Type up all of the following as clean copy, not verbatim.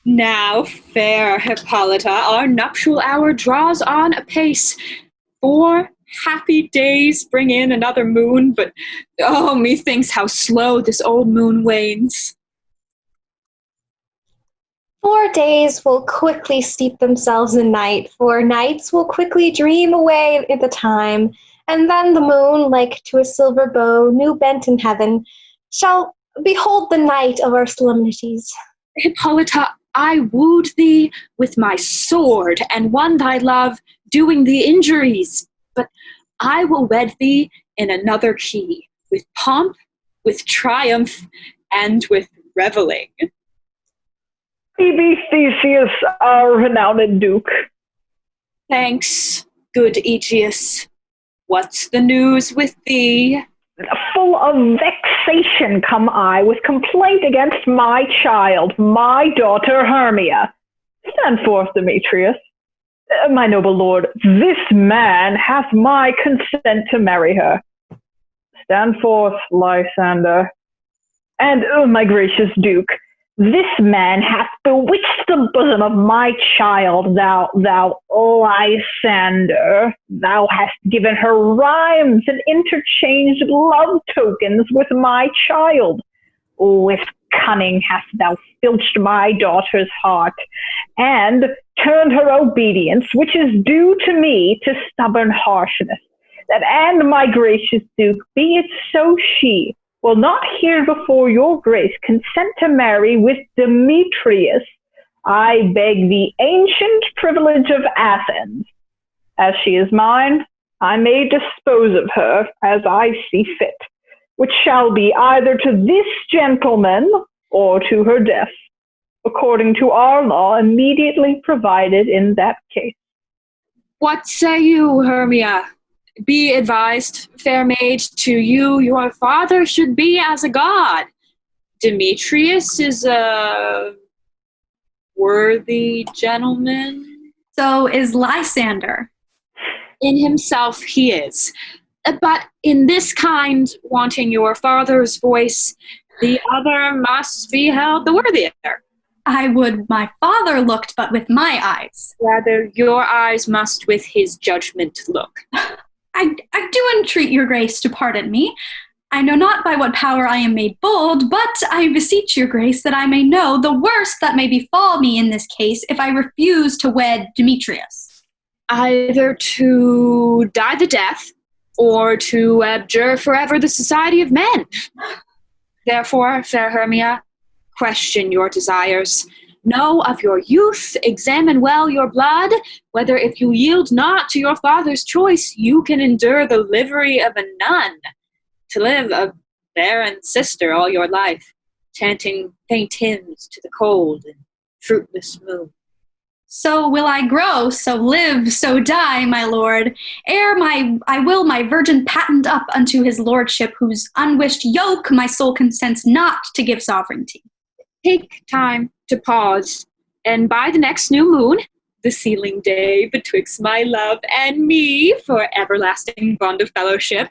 Now, fair Hippolyta, our nuptial hour draws on apace. 4 happy days bring in another moon, but oh, methinks how slow this old moon wanes. 4 days will quickly steep themselves in night, 4 nights will quickly dream away at the time, and then the moon, like to a silver bow, new bent in heaven, shall behold the night of our solemnities. Hippolyta, I wooed thee with my sword and won thy love, doing thee injuries, but I will wed thee in another key, with pomp, with triumph, and with reveling. Be Theseus, our renowned Duke. Thanks, good Aegeus. What's the news with thee? Full of vexation come I, with complaint against my child, my daughter Hermia. Stand forth, Demetrius. My noble lord, this man hath my consent to marry her. Stand forth, Lysander. And, my gracious Duke, this man hath bewitched the bosom of my child, thou Lysander. Thou hast given her rhymes and interchanged love tokens with my child. With cunning hast thou filched my daughter's heart, and turned her obedience, which is due to me, to stubborn harshness. That, and my gracious Duke, be it so she will not here before your grace consent to marry with Demetrius, I beg the ancient privilege of Athens. As she is mine, I may dispose of her as I see fit, which shall be either to this gentleman or to her death, according to our law immediately provided in that case. What say you, Hermia? Be advised, fair maid, to you your father should be as a god. Demetrius is a worthy gentleman. So is Lysander. In himself he is. But in this kind, wanting your father's voice, the other must be held the worthier. I would my father looked but with my eyes. Rather, your eyes must with his judgment look. I do entreat your grace to pardon me. I know not by what power I am made bold, but I beseech your grace that I may know the worst that may befall me in this case if I refuse to wed Demetrius. Either to die the death, or to abjure forever the society of men. Therefore, fair Hermia, question your desires. Know of your youth, examine well your blood, whether if you yield not to your father's choice, you can endure the livery of a nun, to live a barren sister all your life, chanting faint hymns to the cold and fruitless moon. So will I grow, so live, so die, my lord, ere I will my virgin patent up unto his lordship, whose unwished yoke my soul consents not to give sovereignty. Take time to pause, and by the next new moon, the sealing day betwixt my love and me for everlasting bond of fellowship,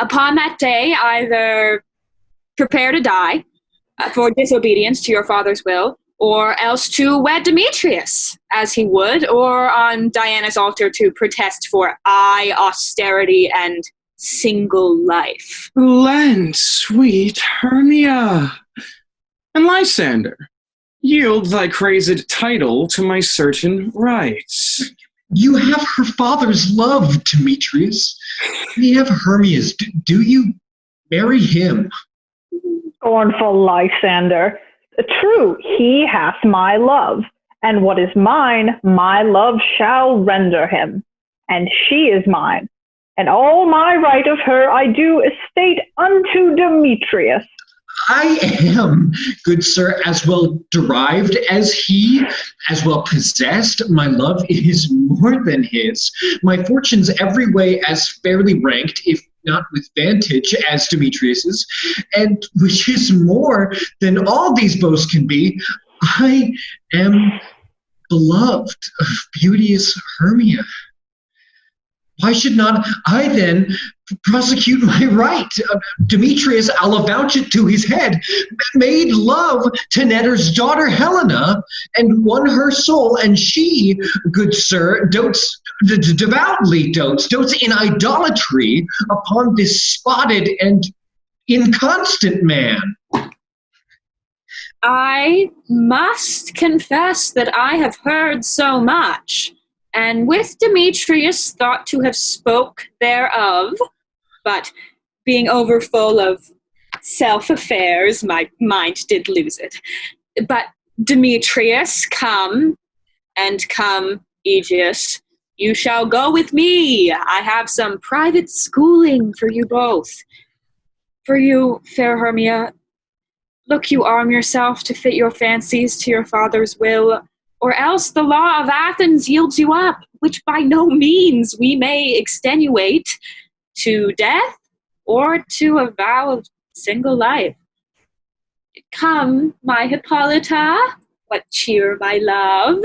upon that day either prepare to die for disobedience to your father's will, or else to wed Demetrius, as he would, or on Diana's altar to protest for austerity and single life. Lend, sweet Hermia, and Lysander, yield thy crazed title to my certain rights. You have her father's love, Demetrius. We have Hermia's. Do you marry him? Scornful Lysander. True, he hath my love, and what is mine, my love shall render him. And she is mine, and all my right of her I do estate unto Demetrius. I am, good sir, as well derived as he, as well possessed. My love is more than his. My fortunes every way as fairly ranked, if not with vantage, as Demetrius's, and which is more than all these boasts can be, I am beloved of beauteous Hermia. Why should not I then prosecute my right? Demetrius, I'll avouch it to his head, made love to Netter's daughter Helena, and won her soul, and she, good sir, devoutly dotes in idolatry upon this spotted and inconstant man. I must confess that I have heard so much, and with Demetrius thought to have spoke thereof, but being overfull of self-affairs, my mind did lose it. But Demetrius, come, Aegeus, you shall go with me. I have some private schooling for you both. For you, fair Hermia, look you arm yourself to fit your fancies to your father's will, or else the law of Athens yields you up, which by no means we may extenuate to death or to a vow of single life. Come, my Hippolyta, what cheer, my love.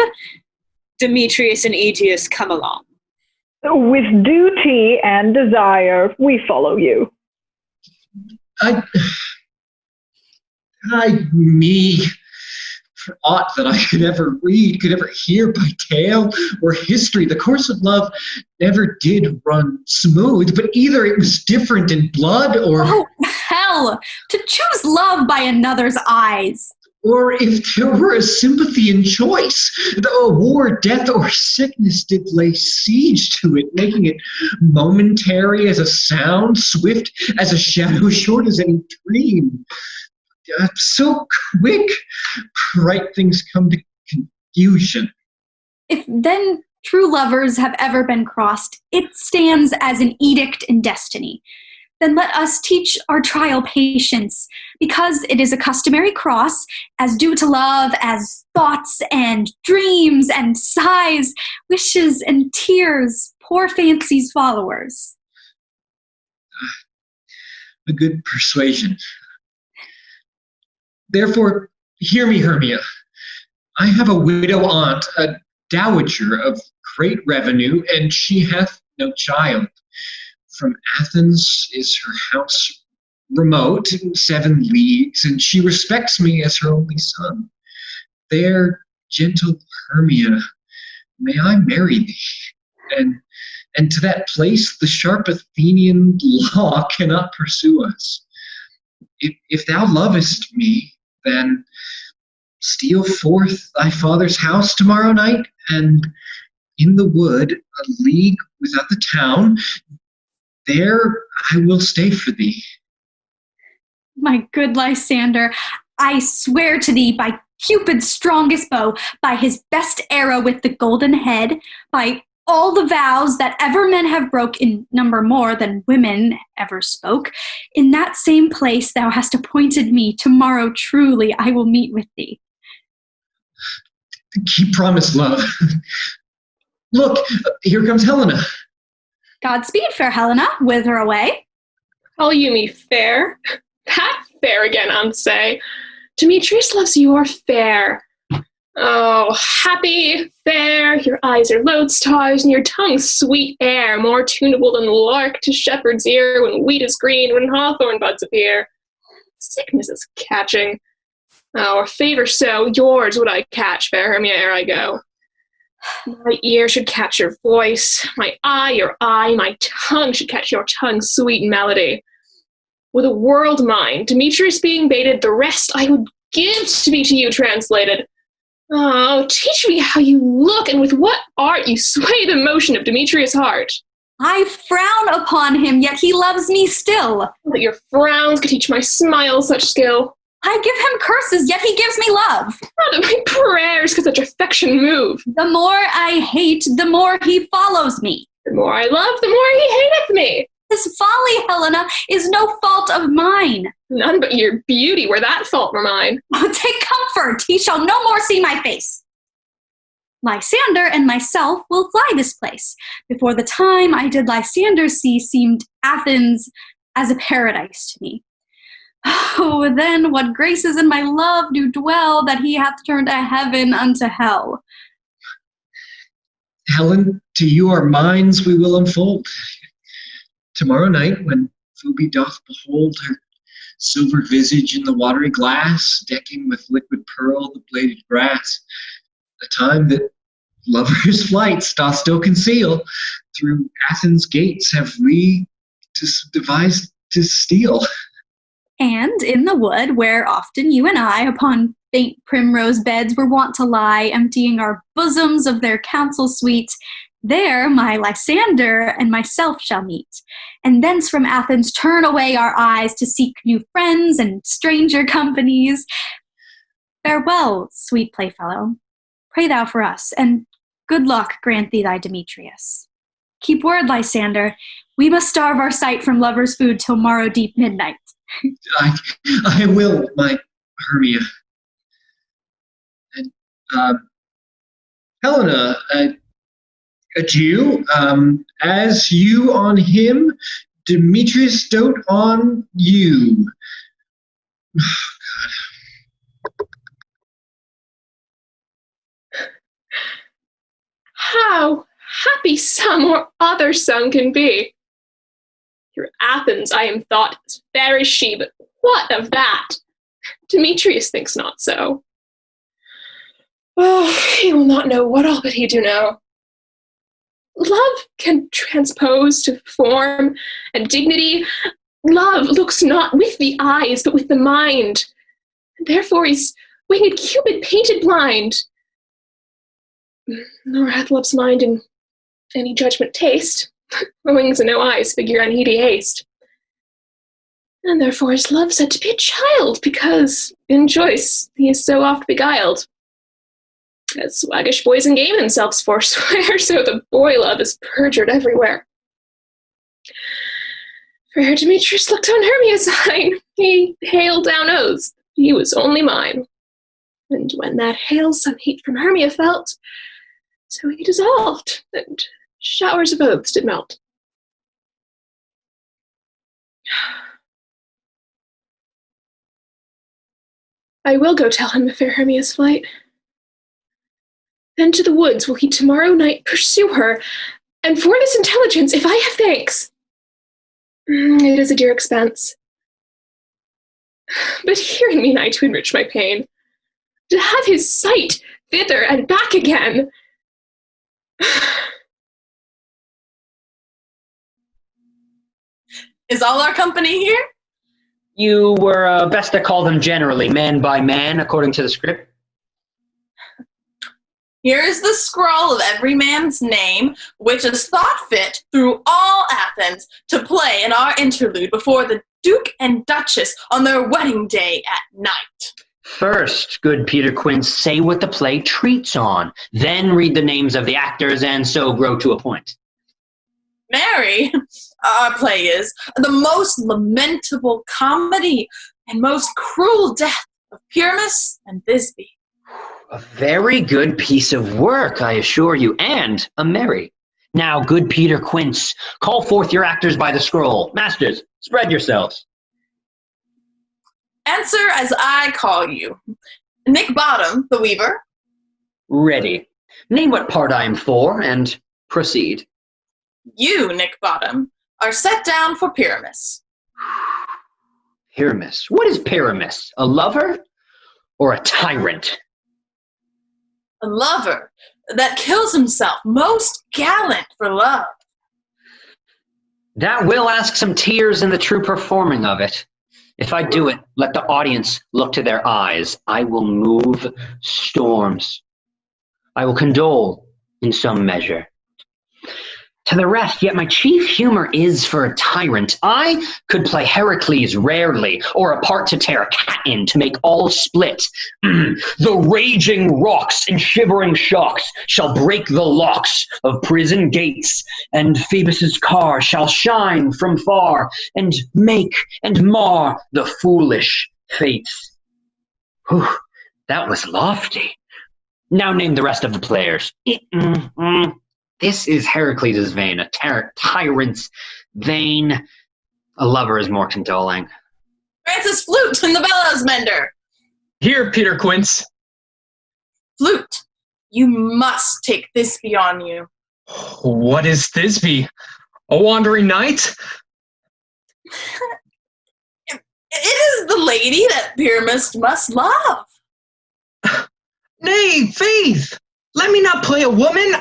Demetrius and Aegeus, come along. With duty and desire, we follow you. Me, for aught that I could ever read, could ever hear by tale or history, the course of love never did run smooth, but either it was different in blood or... Oh, hell! To choose love by another's eyes! Or if there were a sympathy in choice, though war, death, or sickness did lay siege to it, making it momentary as a sound, swift as a shadow, short as any dream. So quick, right things come to confusion. If then true lovers have ever been crossed, it stands as an edict in destiny. Then let us teach our trial patience, because it is a customary cross, as due to love as thoughts and dreams and sighs, wishes and tears, poor fancy's followers. A good persuasion. Therefore, hear me, Hermia. I have a widow aunt, a dowager of great revenue, and she hath no child. From Athens is her house remote, 7 leagues, and she respects me as her only son. there, gentle Hermia, may I marry thee, and to that place the sharp Athenian law cannot pursue us. If thou lovest me, then steal forth thy father's house tomorrow night, and in the wood, a league without the town, there I will stay for thee. My good Lysander, I swear to thee by Cupid's strongest bow, by his best arrow with the golden head, by all the vows that ever men have broke in number more than women ever spoke, in that same place thou hast appointed me, tomorrow truly I will meet with thee. Keep promise, love. Look, here comes Helena. Godspeed, fair Helena, whither away? Call you me fair? That fair again, unsay. Demetrius loves your fair. Oh, happy, fair, your eyes are lodestars, and your tongue's sweet air, more tunable than the lark to shepherd's ear when wheat is green, when hawthorn buds appear. Sickness is catching. Oh, a favor so, yours would I catch, fair Hermia, ere I go. My ear should catch your voice, my eye your eye, my tongue should catch your tongue's sweet melody. With a world mind, Demetrius being baited, the rest I would give to be to you translated. Oh, teach me how you look, and with what art you sway the motion of Demetrius' heart. I frown upon him, yet he loves me still. That your frowns could teach my smile such skill. I give him curses, yet he gives me love. Not that my prayers could such affection move. The more I hate, the more he follows me. The more I love, the more he hateth me. His folly, Helena, is no fault of mine. None but your beauty were that fault were mine. Oh, take comfort, he shall no more see my face. Lysander and myself will fly this place. Before the time I did Lysander see seemed Athens as a paradise to me. Oh, then what graces in my love do dwell, that he hath turned a heaven unto hell. Helen, to you our minds we will unfold. Tomorrow night, when Phoebe doth behold her silver visage in the watery glass, decking with liquid pearl the bladed grass, a time that lovers' flights doth still conceal, through Athens' gates have we devised to steal. And in the wood, where often you and I, upon faint primrose beds, were wont to lie, emptying our bosoms of their counsel sweet, there my Lysander and myself shall meet, and thence from Athens turn away our eyes to seek new friends and stranger companies. Farewell, sweet playfellow. Pray thou for us, and good luck grant thee thy Demetrius. Keep word, Lysander. We must starve our sight from lovers' food till morrow deep midnight. I will, my Hermia. And, Helena, adieu. As you on him, Demetrius dote on you. How happy some or other some can be. Your Athens, I am thought, as fair as she, but what of that? Demetrius thinks not so. Oh, he will not know what all but he do know. Love can transpose to form and dignity. Love looks not with the eyes, but with the mind. Therefore is winged Cupid painted blind. Nor hath love's mind in any judgment taste. No wings and no eyes figure unheedy haste. And therefore is love said to be a child, because in choice he is so oft beguiled. As swaggish boys in game themselves forswear, so the boy love is perjured everywhere. For Demetrius looked on Hermia's sign, he hailed down oaths, he was only mine. And when that hail some heat from Hermia felt, so he dissolved, and showers of oaths did melt. I will go tell him of fair Hermia's flight. Then to the woods will he tomorrow night pursue her, and for this intelligence, if I have thanks, it is a dear expense. But hear in me night to enrich my pain. to have his sight thither and back again. Is all our company here? You were best to call them generally, man by man, according to the script. Here is the scroll of every man's name, which is thought fit through all Athens to play in our interlude before the Duke and Duchess on their wedding day at night. First, good Peter Quince, say what the play treats on. Then read the names of the actors, and so grow to a point. Mary, our play is the most lamentable comedy and most cruel death of Pyramus and Thisbe. A very good piece of work, I assure you, and a merry. Now, good Peter Quince, call forth your actors by the scroll. Masters, spread yourselves. Answer as I call you. Nick Bottom, the weaver. Ready. Name what part I am for, and proceed. You, Nick Bottom, are set down for Pyramus. Pyramus. What is Pyramus? A lover or a tyrant? A lover that kills himself, most gallant for love. That will ask some tears in the true performing of it. If I do it, let the audience look to their eyes. I will move storms. I will condole in some measure. To the rest, yet my chief humor is for a tyrant. I could play Heracles rarely, or a part to tear a cat in to make all split. The raging rocks and shivering shocks shall break the locks of prison gates, and Phoebus's car shall shine from far, and make and mar the foolish fates. Whew, that was lofty. Now name the rest of the players. This is Heracles' vein, a tyrant's vein. A lover is more condoling. Francis Flute and the bellows mender. Here, Peter Quince. Flute, you must take Thisbe on you. What is Thisbe? A wandering knight? It is the lady that Pyramus must love. Nay, Faith! Let me not play a woman.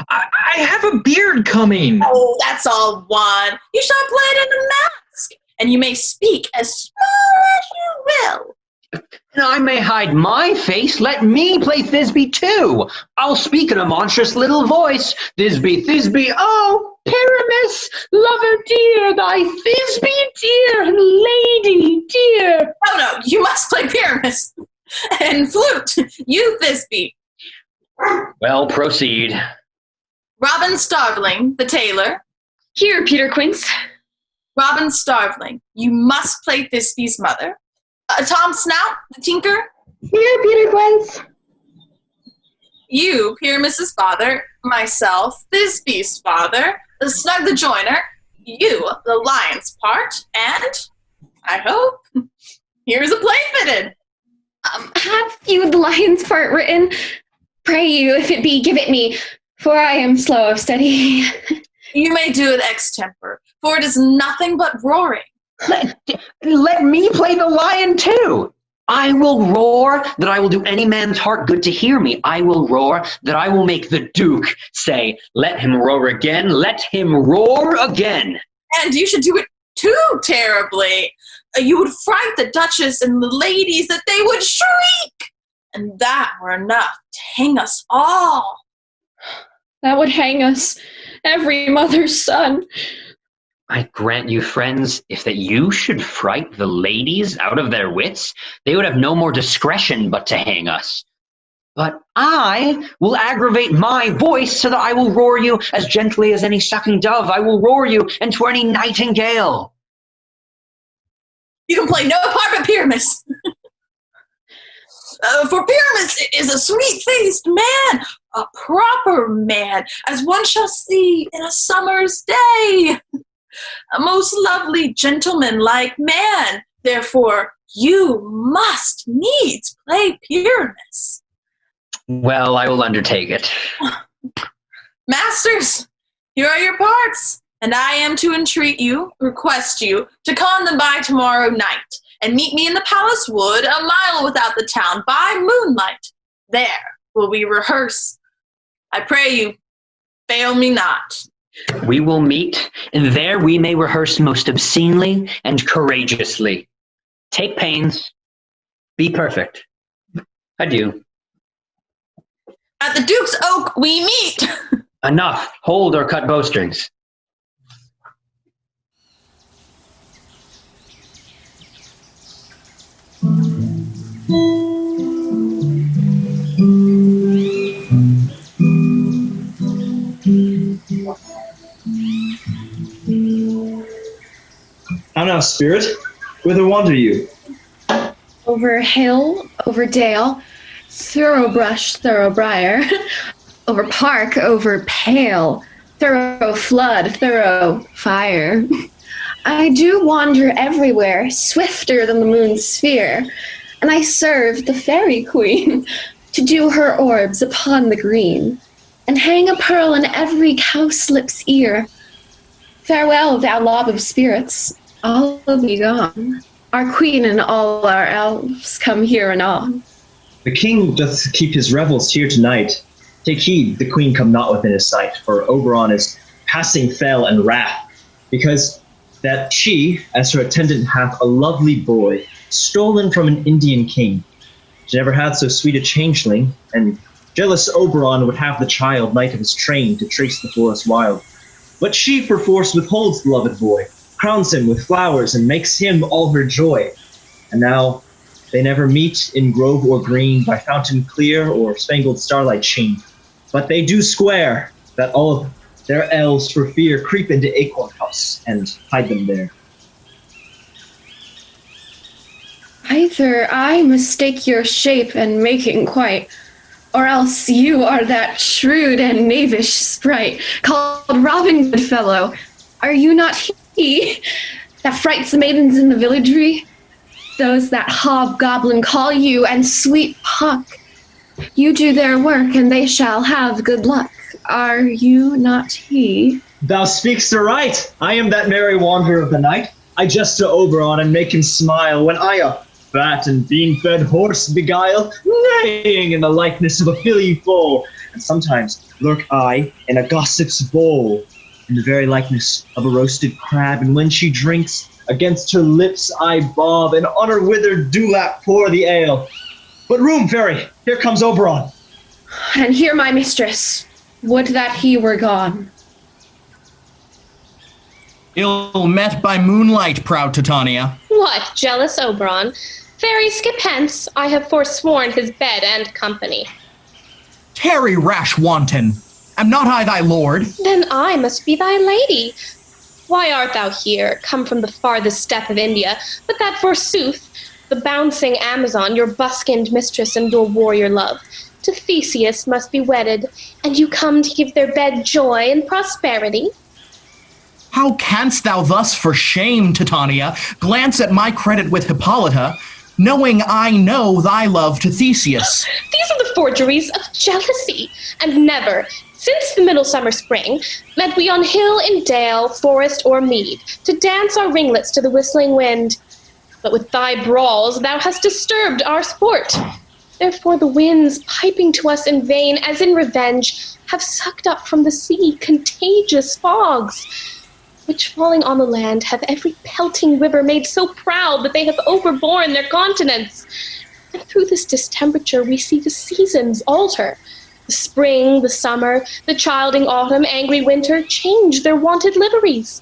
I have a beard coming. Oh, that's all one. You shall play it in a mask, and you may speak as small as you will. And I may hide my face. Let me play Thisbe too. I'll speak in a monstrous little voice. Thisbe, Thisbe, oh, Pyramus, lover dear, thy Thisbe dear, and lady dear. Oh no, you must play Pyramus. And Flute, you Thisbe. Well, proceed. Robin Starveling, the tailor. Here, Peter Quince. Robin Starveling, you must play Thisbe's mother. Tom Snout, the tinker. Here, Peter Quince. You, Pyramus's father. Myself, Thisbe's father. Snug the joiner. You, the lion's part. And, I hope, here's a play fitted. Have you the lion's part written? Pray you, if it be, give it me, for I am slow of study. You may do it extempore, for it is nothing but roaring. Let me play the lion too. I will roar that I will do any man's heart good to hear me. I will roar that I will make the Duke say, let him roar again, let him roar again. And you should do it too terribly. You would fright the Duchess and the ladies that they would shriek. And that were enough to hang us all. That would hang us, every mother's son. I grant you, friends, if that you should fright the ladies out of their wits, they would have no more discretion but to hang us. But I will aggravate my voice so that I will roar you as gently as any sucking dove. I will roar you into any nightingale. You can play no part but Pyramus. For Pyramus is a sweet-faced man, a proper man, as one shall see in a summer's day. A most lovely gentleman-like man. Therefore, you must needs play Pyramus. Well, I will undertake it. Masters, here are your parts, and I am to request you to con them by tomorrow night, and meet me in the palace wood, a mile without the town, by moonlight. There will we rehearse. I pray you, fail me not. We will meet, and there we may rehearse most obscenely and courageously. Take pains. Be perfect. Adieu. At the Duke's Oak we meet. Enough. Hold or cut bowstrings. How now, spirit? Whither wander you? Over hill, over dale, thoroughbrush, thoroughbriar, over park, over pale, thorough flood, thorough fire. I do wander everywhere, swifter than the moon's sphere, and I serve the fairy queen to do her orbs upon the green, and hang a pearl in every cowslip's ear. Farewell, thou lob of spirits, all will be gone. Our queen and all our elves come here anon. The king doth keep his revels here tonight. Take heed, the queen come not within his sight, for Oberon is passing fell and wrath, because that she, as her attendant, hath a lovely boy, stolen from an Indian king. She never had so sweet a changeling, and jealous Oberon would have the child, knight of his train, to trace the forest wild. But she perforce withholds the loved boy, crowns him with flowers, and makes him all her joy. And now they never meet in grove or green, by fountain clear or spangled starlight sheen. But they do square that all of their elves for fear creep into acorn house and hide them there. Either I mistake your shape and making quite, or else you are that shrewd and knavish sprite called Robin Goodfellow. Are you not he that frights the maidens in the villagery? Those that hobgoblin call you, and sweet Puck. You do their work, and they shall have good luck. Are you not he? Thou speak'st aright. I am that merry wanderer of the night. I jest to Oberon and make him smile, when I a fat and bean-fed horse beguile, neighing in the likeness of a filly foal. And sometimes lurk I in a gossip's bowl, in the very likeness of a roasted crab, and when she drinks, against her lips I bob, and on her withered dewlap pour the ale. But room, fairy, here comes Oberon. And here my mistress. Would that he were gone. Ill met by moonlight, proud Titania. What, jealous Oberon? Fairy, skip hence. I have forsworn his bed and company. Tarry, rash wanton. Am not I thy lord? Then I must be thy lady. Why art thou here, come from the farthest steppe of India, but that forsooth, the bouncing Amazon, your buskined mistress and your warrior love, to Theseus must be wedded, and you come to give their bed joy and prosperity? How canst thou thus, for shame, Titania, glance at my credit with Hippolyta, knowing I know thy love to Theseus? These are the forgeries of jealousy, and never, since the middle summer spring, met we on hill and dale, forest or mead, to dance our ringlets to the whistling wind. But with thy brawls thou hast disturbed our sport. Therefore the winds, piping to us in vain, as in revenge, have sucked up from the sea contagious fogs, which falling on the land have every pelting river made so proud that they have overborne their continents. And through this distemperature we see the seasons alter. The spring, the summer, the childing autumn, angry winter, change their wonted liveries.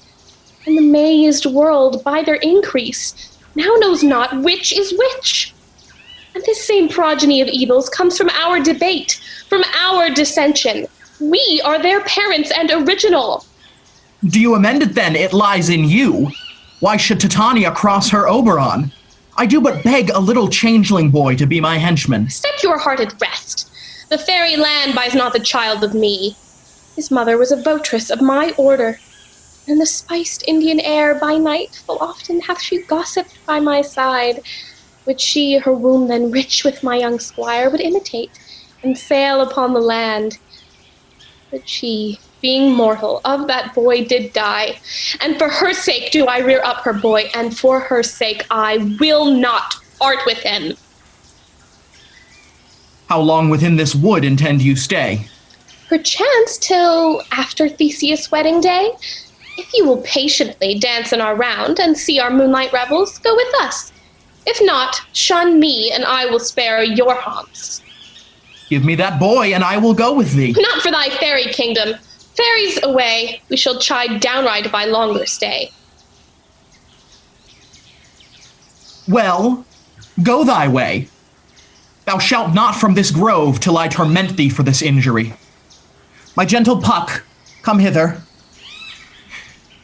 And the mazed world, by their increase, now knows not which is which. And this same progeny of evils comes from our debate, from our dissension. We are their parents and original. Do you amend it then? It lies in you. Why should Titania cross her Oberon? I do but beg a little changeling boy to be my henchman. Set your heart at rest. The fairy land buys not the child of me. His mother was a votress of my order. And the spiced Indian air by night full often hath she gossiped by my side, which she, her womb then rich with my young squire, would imitate and sail upon the land. But she, being mortal, of that boy did die. And for her sake do I rear up her boy, and for her sake I will not part with him. How long within this wood intend you stay? Perchance till after Theseus' wedding day. If you will patiently dance in our round and see our moonlight revels, go with us. If not, shun me, and I will spare your haunts. Give me that boy, and I will go with thee. Not for thy fairy kingdom. Fairies away, we shall chide downright by longer stay. Well, go thy way. Thou shalt not from this grove till I torment thee for this injury. My gentle Puck, come hither.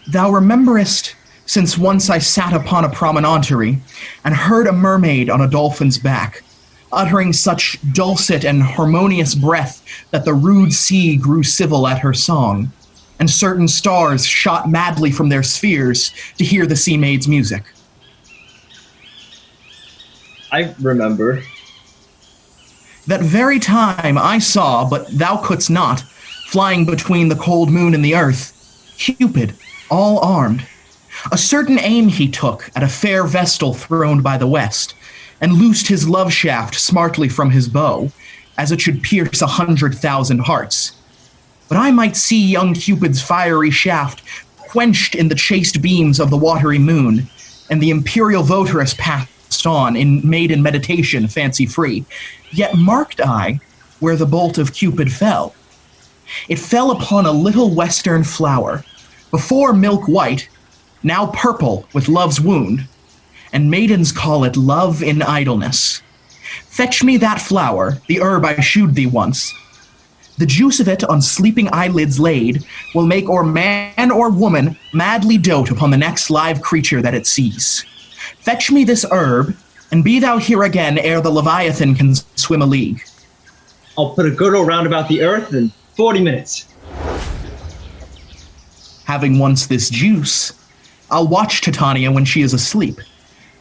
Thou rememberest, since once I sat upon a promontory, and heard a mermaid on a dolphin's back, uttering such dulcet and harmonious breath that the rude sea grew civil at her song, and certain stars shot madly from their spheres to hear the sea maid's music. I remember. That very time I saw, but thou couldst not, flying between the cold moon and the earth, Cupid, all armed. A certain aim he took at a fair vestal throned by the west, and loosed his love shaft smartly from his bow, as it should pierce 100,000 hearts. But I might see young Cupid's fiery shaft quenched in the chaste beams of the watery moon, and the imperial votaress passed on in maiden meditation fancy-free. Yet marked I where the bolt of Cupid fell. It fell upon a little western flower, before milk white, now purple with love's wound, and maidens call it love in idleness. Fetch me that flower, the herb I shewed thee once. The juice of it on sleeping eyelids laid will make or man or woman madly dote upon the next live creature that it sees. Fetch me this herb, and be thou here again ere the Leviathan can swim a league. I'll put a girdle round about the earth in 40 minutes. Having once this juice, I'll watch Titania when she is asleep,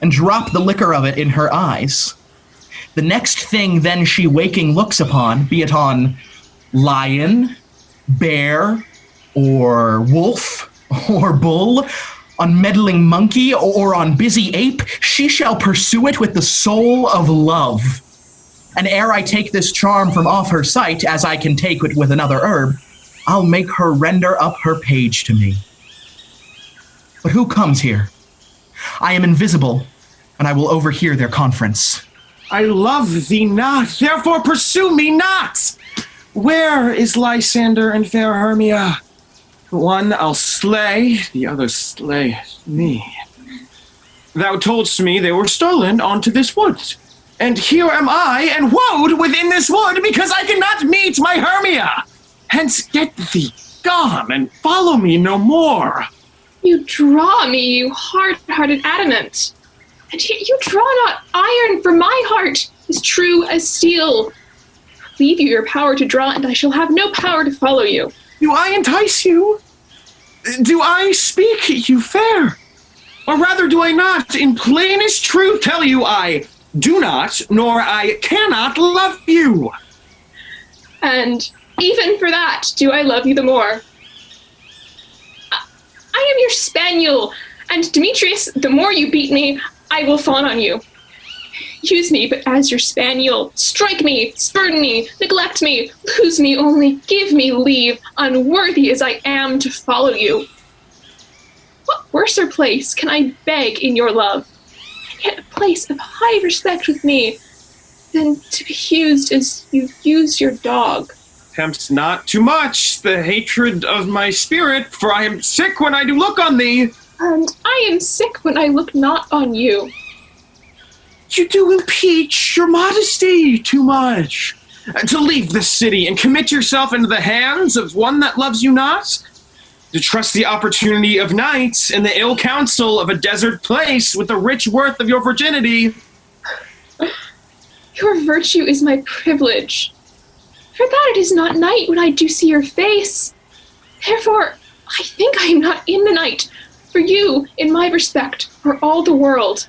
and drop the liquor of it in her eyes. The next thing then she waking looks upon, be it on lion, bear, or wolf, or bull, on meddling monkey, or on busy ape, she shall pursue it with the soul of love. And ere I take this charm from off her sight, as I can take it with another herb, I'll make her render up her page to me. But who comes here? I am invisible, and I will overhear their conference. I love thee not, therefore pursue me not! Where is Lysander and fair Hermia? The one I'll slay, the other slayeth me. Thou toldst me they were stolen onto this wood, and here am I, and woed within this wood, because I cannot meet my Hermia. Hence get thee gone, and follow me no more. You draw me, you hard-hearted adamant. And yet you draw not iron, for my heart is true as steel. Leave you your power to draw, and I shall have no power to follow you. Do I entice you? Do I speak you fair? Or rather do I not, in plainest truth, tell you I do not, nor I cannot love you? And even for that, do I love you the more. I am your spaniel, and Demetrius, the more you beat me, I will fawn on you. Use me but as your spaniel. Strike me, spurn me, neglect me, lose me only, give me leave, unworthy as I am to follow you. What worser place can I beg in your love, and yet a place of high respect with me, than to be used as you use your dog? Tempt not too much the hatred of my spirit, for I am sick when I do look on thee. And I am sick when I look not on you. You do impeach your modesty too much. To leave this city and commit yourself into the hands of one that loves you not? To trust the opportunity of night and the ill counsel of a desert place with the rich worth of your virginity? Your virtue is my privilege. For that it is not night when I do see your face. Therefore, I think I am not in the night, for you, in my respect, are all the world.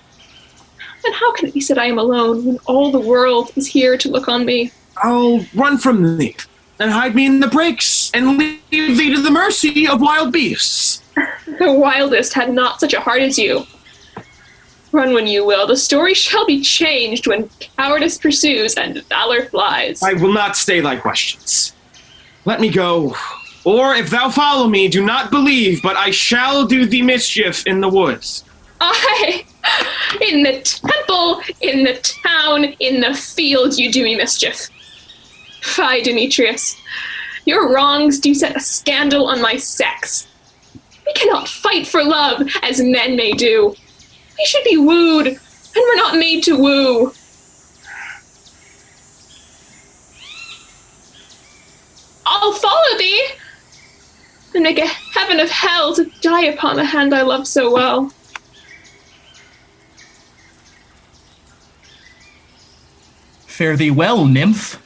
And how can it be said I am alone when all the world is here to look on me? I'll run from thee. and hide me in the brakes, and leave thee to the mercy of wild beasts. The wildest had not such a heart as you. Run when you will, the story shall be changed when cowardice pursues and valor flies. I will not stay thy questions. Let me go, or if thou follow me, do not believe, but I shall do thee mischief in the woods. Aye, in the temple, in the town, in the field you do me mischief. Fie, Demetrius, your wrongs do set a scandal on my sex. We cannot fight for love as men may do. We should be wooed, and we're not made to woo. I'll follow thee, and make a heaven of hell to die upon the hand I love so well. Fare thee well, nymph.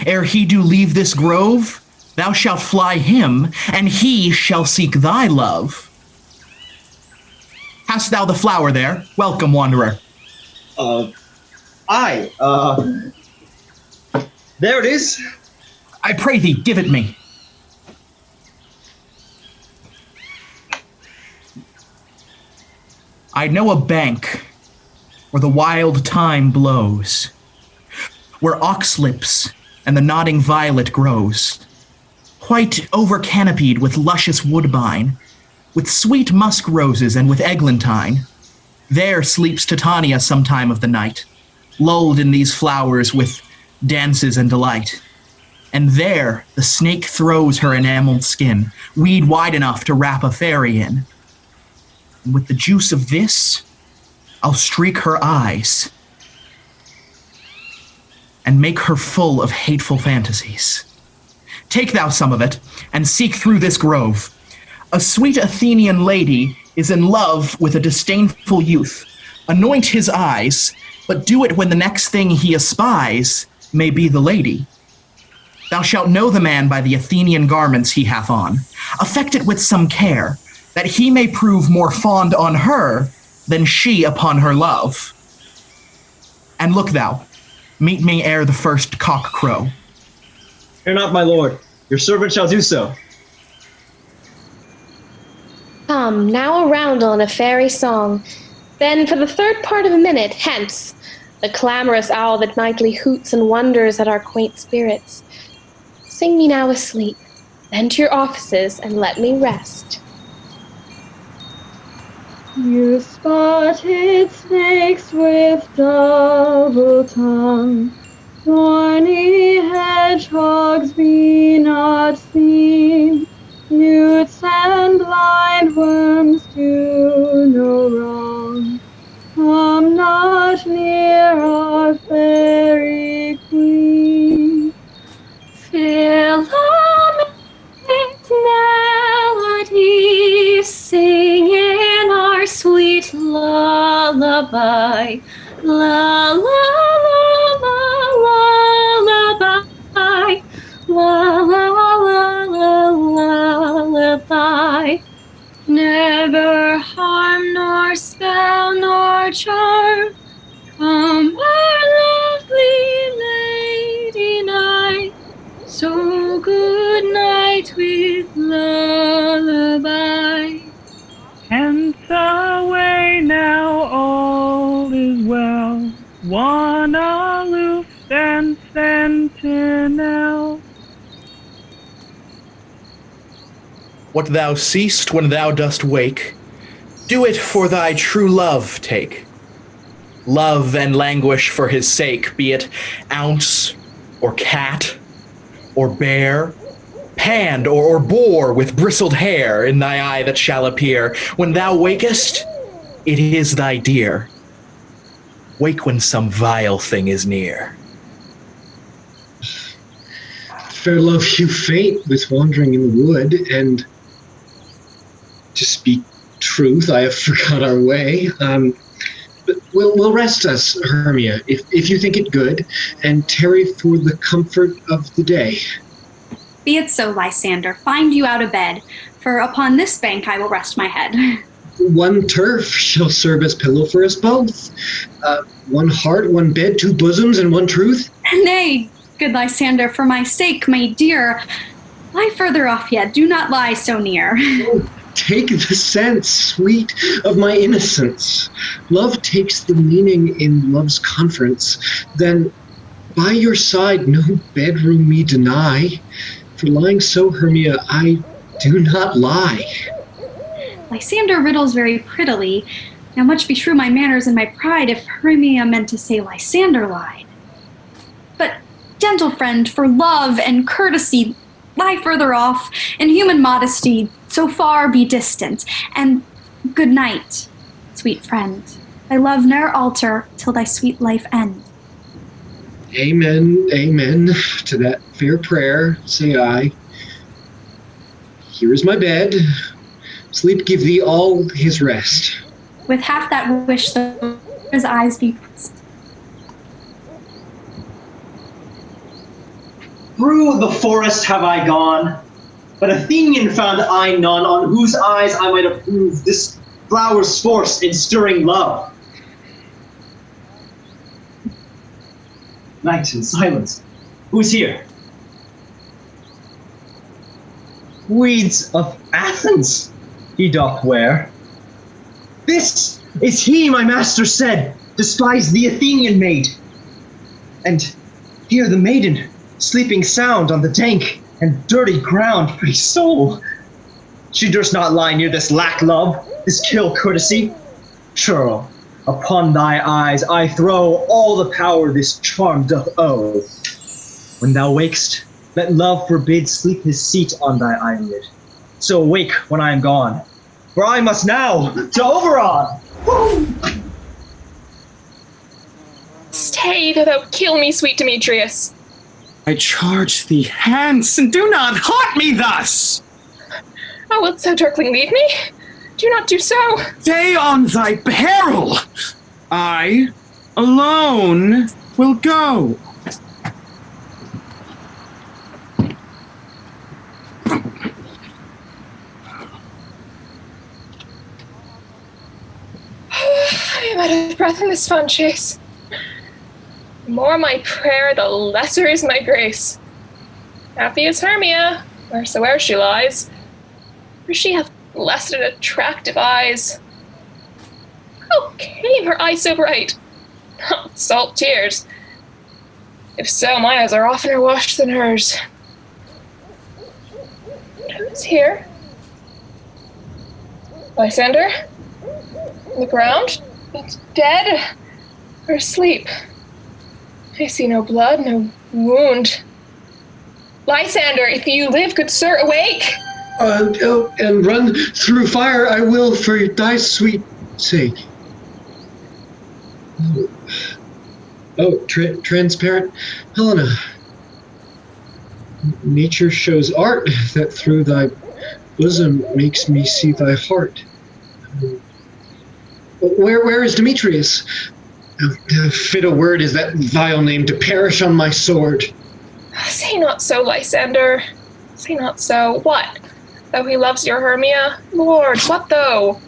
Ere he do leave this grove, thou shalt fly him, and he shall seek thy love. Hast thou the flower there? Welcome, wanderer. There it is. I pray thee, give it me. I know a bank where the wild thyme blows, where oxlips and the nodding violet grows, white over-canopied with luscious woodbine, with sweet musk roses and with eglantine. There sleeps Titania some time of the night, lulled in these flowers with dances and delight. And there the snake throws her enameled skin, weed wide enough to wrap a fairy in. And with the juice of this, I'll streak her eyes and make her full of hateful fantasies. Take thou some of it, and seek through this grove. A sweet Athenian lady is in love with a disdainful youth. Anoint his eyes, but do it when the next thing he espies may be the lady. Thou shalt know the man by the Athenian garments he hath on. Affect it with some care, that he may prove more fond on her than she upon her love. And look thou, meet me ere the first cock crow. Fear not, my lord. Your servant shall do so. Come, now a roundel and a fairy song. Then for the third part of a minute, hence, the clamorous owl that nightly hoots and wonders at our quaint spirits. Sing me now asleep, then to your offices, and let me rest. You spotted snakes with double tongue, thorny hedgehogs be not seen, newts and blind worms do no wrong. Come not near our fairy queen. Philomelic melodies sing in our sweet lullaby. La la la la lullaby. La la la la lullaby. Never harm nor spell nor charm from our lovely lady night. So good night with lullaby. Hence away now, all is well. One aloof and sentinel. What thou seest when thou dost wake, do it for thy true love take. Love and languish for his sake, be it ounce or cat or bear, pand or boar with bristled hair in thy eye that shall appear. When thou wakest, it is thy dear. Wake when some vile thing is near. Fair love, you faint with wandering in the wood, and to speak truth, I have forgot our way. But we'll rest us, Hermia, if you think it good, and tarry for the comfort of the day. Be it so, Lysander. Find you out of bed, for upon this bank I will rest my head. One turf shall serve as pillow for us both. One heart, one bed, two bosoms, and one truth. Nay, good Lysander, for my sake, my dear, lie further off yet. Do not lie so near. Take the sense, sweet, of my innocence. Love takes the meaning in love's conference. Then by your side no bedroom me deny. For lying so, Hermia, I do not lie. Lysander riddles very prettily. Now much be true my manners and my pride if Hermia meant to say Lysander lied. But, gentle friend, for love and courtesy, lie further off, and human modesty so far be distant. And good night, sweet friend. Thy love ne'er alter till thy sweet life end. Amen, amen. To that fair prayer, say I. Here is my bed. Sleep give thee all his rest. With half that wish, his eyes be pressed. Through the forest have I gone, but Athenian found I none on whose eyes I might approve this flower's force in stirring love. Night and silence. Who's here? Weeds of Athens he doth wear. This is he, my master said, despised the Athenian maid. And here the maiden, sleeping sound on the dank and dirty ground, my soul. She durst not lie near this lack love, this kill courtesy. Churl, upon thy eyes I throw all the power this charm doth owe. When thou wakest, let love forbid sleep his seat on thy eyelid. So awake when I am gone, for I must now to Oberon. Woo! Stay, though thou kill me, sweet Demetrius. I charge thee hence, and do not haunt me thus! Oh, wilt thou darkling leave me? Do not do so. Stay on thy peril! I, alone, will go. I am out of breath in this fun chase. The more my prayer, the lesser is my grace. Happy is Hermia, wheresoe'er she lies, for she hath blessed and attractive eyes. How came her eyes so bright? Not salt tears. If so, my eyes are oftener washed than hers. But who is here? Lysander? On the ground? It's dead? Or asleep? I see no blood, no wound. Lysander, if you live, good sir, awake! And run through fire I will for thy sweet sake. Transparent Helena. Nature shows art that through thy bosom makes me see thy heart. Where is Demetrius? Fit a word is that vile name to perish on my sword. Say not so, Lysander. Say not so. What? Though he loves your Hermia? Lord, what though?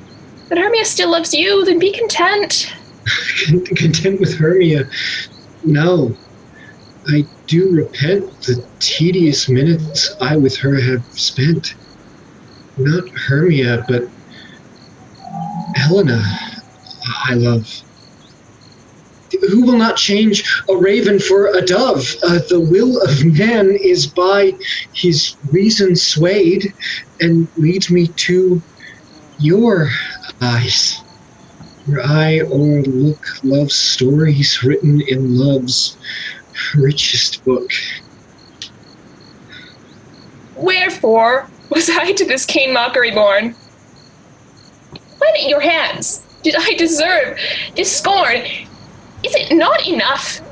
That Hermia still loves you, then be content. Content with Hermia? No. I do repent the tedious minutes I with her have spent. Not Hermia, but Helena I love. Who will not change a raven for a dove? The will of man is by his reason swayed, and leads me to your eyes, where I o'erlook love's stories written in love's richest book. Wherefore was I to this keen mockery born? What at your hands did I deserve this scorn? Is it not enough?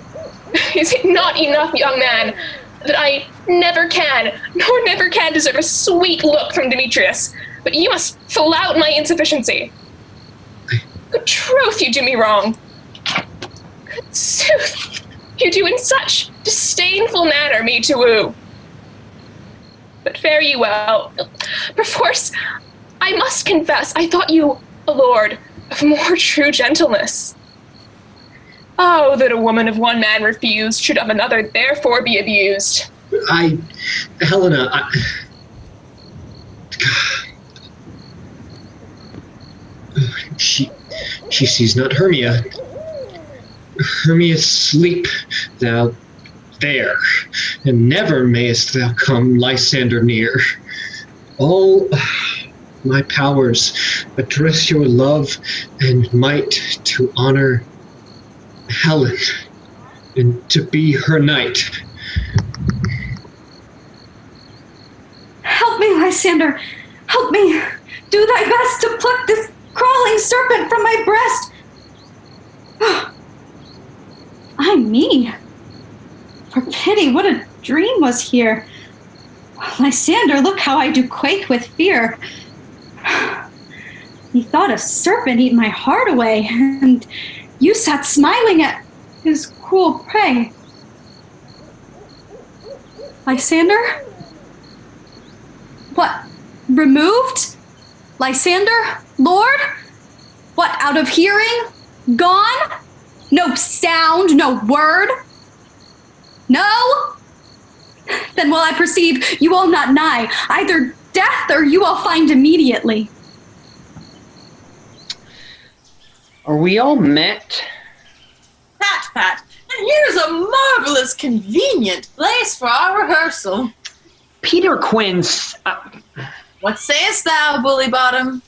Is it not enough, young man, that I never can, nor never can deserve a sweet look from Demetrius, but you must flout my insufficiency? Good truth, you do me wrong. Good sooth, you do in such disdainful manner me to woo. But fare ye well. Perforce, I must confess, I thought you a lord of more true gentleness. Oh, that a woman of one man refused should of another therefore be abused. Helena, She sees not Hermia. Hermia, sleep thou there, and never mayest thou come Lysander near. All my powers address your love and might to honor Helen, and to be her knight. Help me, Lysander! Help me! Do thy best to pluck this crawling serpent from my breast! Ay me! For pity, what a dream was here! Lysander, look how I do quake with fear. Methought a serpent eat my heart away, and you sat smiling at his cruel prey. Lysander? What, removed? Lysander? Lord? What, out of hearing? Gone? No sound, no word? No? Then will I perceive you all not nigh, either death or you all find immediately. Are we all met? Pat, and here's a marvelous, convenient place for our rehearsal. Peter Quince. What sayest thou, Bully Bottom?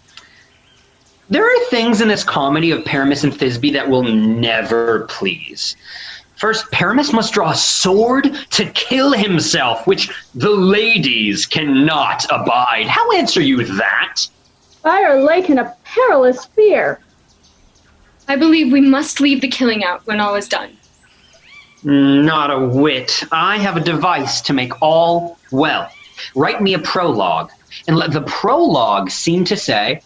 There are things in this comedy of Paramus and Thisbe that will never please. First, Paramus must draw a sword to kill himself, which the ladies cannot abide. How answer you that? Fire lake in a perilous fear. I believe we must leave the killing out when all is done. Not a whit. I have a device to make all well. Write me a prologue, and let the prologue seem to say,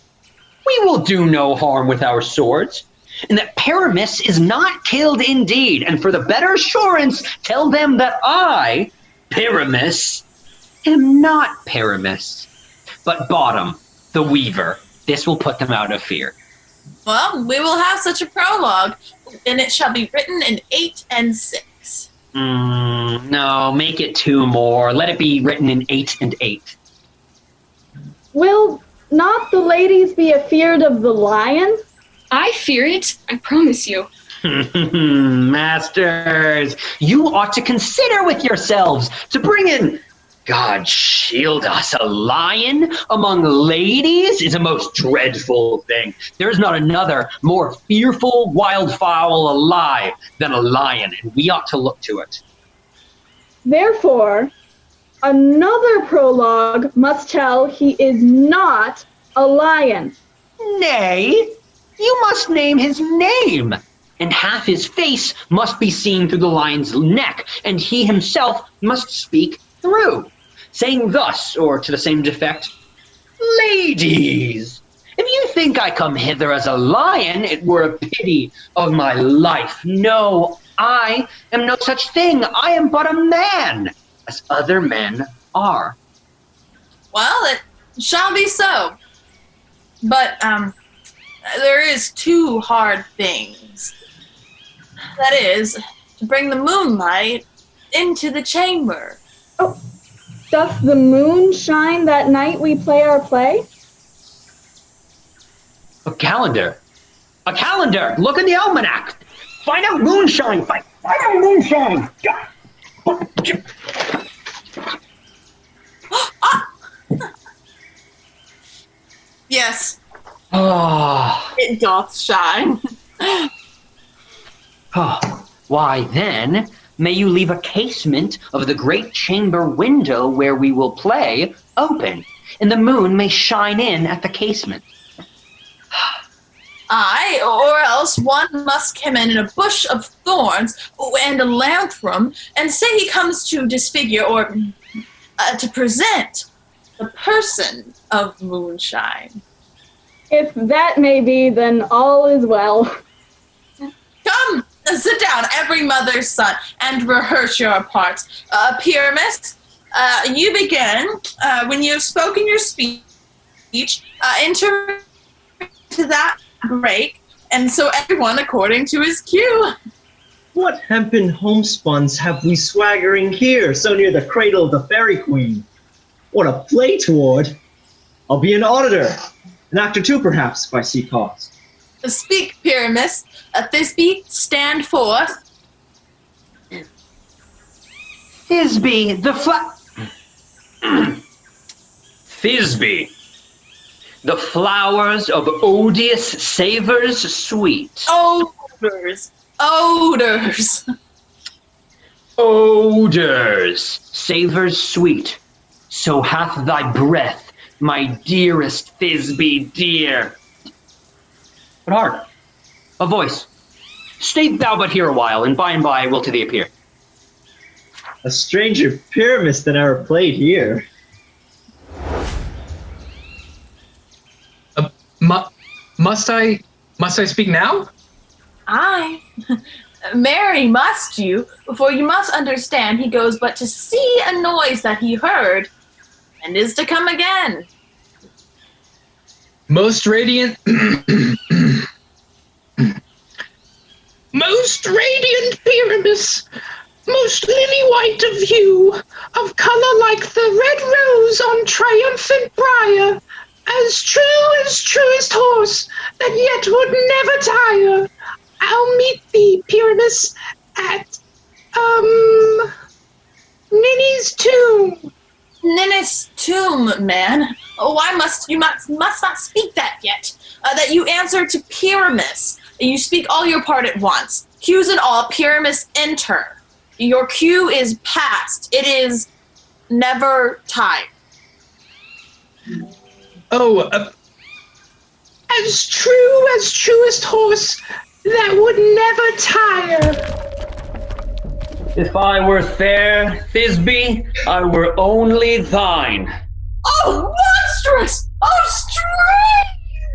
we will do no harm with our swords, and that Paramus is not killed indeed, and for the better assurance, tell them that I, Paramus, am not Paramus, but Bottom, the weaver. This will put them out of fear. Well, we will have such a prologue, and it shall be written in 8 and 6. No, make it 2 more. Let it be written in 8 and 8. Will not the ladies be afeard of the lion? I fear it, I promise you. Masters, you ought to consider with yourselves to bring in, God shield us, a lion among ladies is a most dreadful thing. There is not another more fearful wildfowl alive than a lion, and we ought to look to it. Therefore, another prologue must tell he is not a lion. Nay, you must name his name, and half his face must be seen through the lion's neck, and he himself must speak through, saying thus, or to the same defect, ladies, if you think I come hither as a lion, it were a pity of my life. No, I am no such thing. I am but a man, as other men are. Well, it shall be so. But, there is 2 hard things. That is, to bring the moonlight into the chamber. Oh, doth the moon shine that night we play our play? A calendar! A calendar! Look in the almanac! Find out moonshine! Find out moonshine! Yes. Oh. It doth shine. Why then, may you leave a casement of the great chamber window where we will play open, and the moon may shine in at the casement. Aye, or else one must come in a bush of thorns and a lanthorn, and say he comes to disfigure or to present the person of moonshine. If that may be, then all is well. Come, sit down, every mother's son, and rehearse your parts. Pyramus, you begin. When you have spoken your speech, enter to that break, and so everyone according to his cue. What hempen homespuns have we swaggering here, so near the cradle of the fairy queen? What a play toward! I'll be an auditor, an actor too, perhaps, if I see cause. Speak, Pyramus. Thisbe, stand forth. Thisbe, Thisbe, the flowers of odious savors sweet. Odors. Odors, savors sweet. So hath thy breath, my dearest Thisbe dear. But hark, a voice. Stay thou but here a while, and by will to thee appear. A stranger Pyramus than ever played here. Must I speak now? Aye. Marry must you, for you must understand he goes but to see a noise that he heard, and is to come again. Most radiant... Most radiant Pyramus, most lily-white of hue, of colour like the red rose on triumphant briar, as truest horse, that yet would never tire. I'll meet thee, Pyramus, at, Ninny's tomb. Ninny's tomb, man. Why must you must not speak that yet? That you answer to Pyramus. You speak all your part at once. Cues and all, Pyramus enter. Your cue is past. It is never time. Oh, as truest horse, that would never tire. If I were fair, Thisbe, I were only thine. Oh, monstrous! Oh,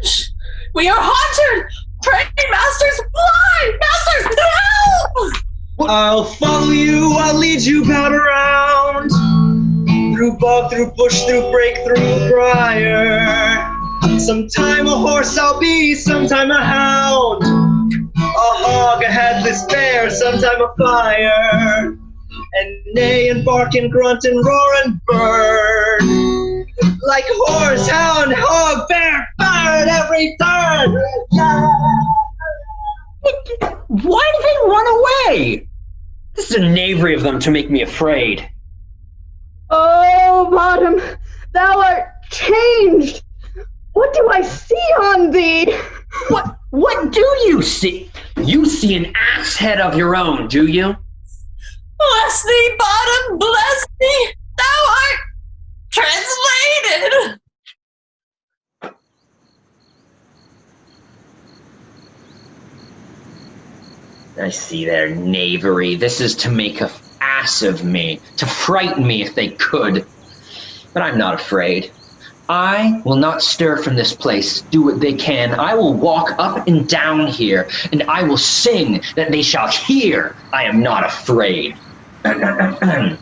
strange! We are haunted! Pray, masters, fly! Masters, help! I'll follow you, I'll lead you about around. Through bog, through bush, through brake, through briar. Sometime a horse I'll be, sometime a hound. A hog, a headless bear, sometime a fire. And neigh and bark and grunt and roar and burn. Like horse, hound, hog, bear, fire at every turn. Why did they run away? This is a knavery of them to make me afraid. Oh, Bottom, thou art changed. What do I see on thee? What do you see? You see an axe head of your own, do you? Bless thee, Bottom, bless thee. Thou art translated. I see their knavery. This is to make an ass of me, to frighten me if they could. But I'm not afraid. I will not stir from this place, do what they can. I will walk up and down here, and I will sing that they shall hear I am not afraid. The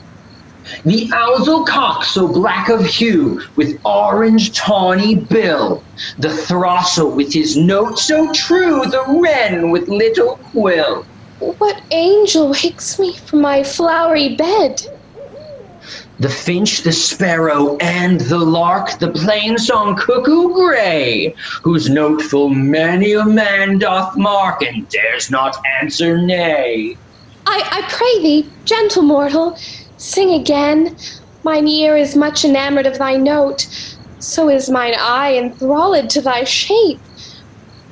ousel cock so black of hue, with orange tawny bill, the throstle with his note so true, the wren with little quill. What angel wakes me from my flowery bed? The finch, the sparrow, and the lark, the plain-song cuckoo gray, whose note full many a man doth mark, and dares not answer nay. I pray thee, gentle mortal, sing again. Mine ear is much enamored of thy note, so is mine eye enthralled to thy shape.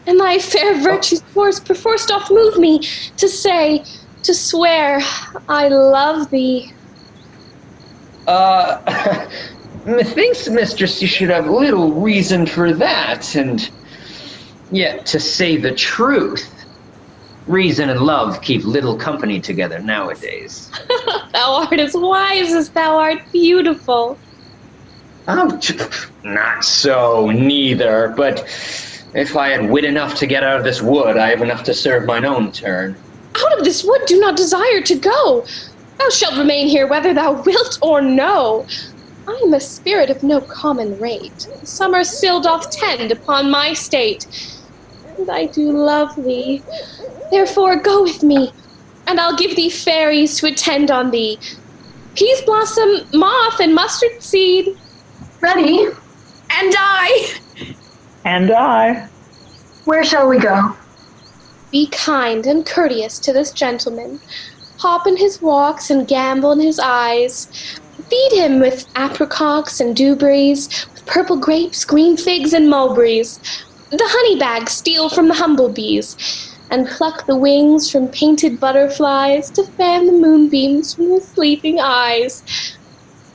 And thy fair virtue's force perforce doth move me to say, to swear, I love thee. Methinks, mistress, you should have little reason for that, and yet, to say the truth, reason and love keep little company together nowadays. Thou art as wise as thou art beautiful. Oh, not so, neither, but if I had wit enough to get out of this wood, I have enough to serve mine own turn. Out of this wood do not desire to go. Thou shalt remain here whether thou wilt or no. I am a spirit of no common rate. Summer still doth tend upon my state. And I do love thee. Therefore go with me. and I'll give thee fairies to attend on thee. Peas blossom, moth, and mustard seed. Ready? And I. And I. Where shall we go? Be kind and courteous to this gentleman. Hop in his walks and gambol in his eyes. Feed him with apricots and dewberries, with purple grapes, green figs, and mulberries. The honey bag steal from the humblebees, and pluck the wings from painted butterflies to fan the moonbeams from his sleeping eyes.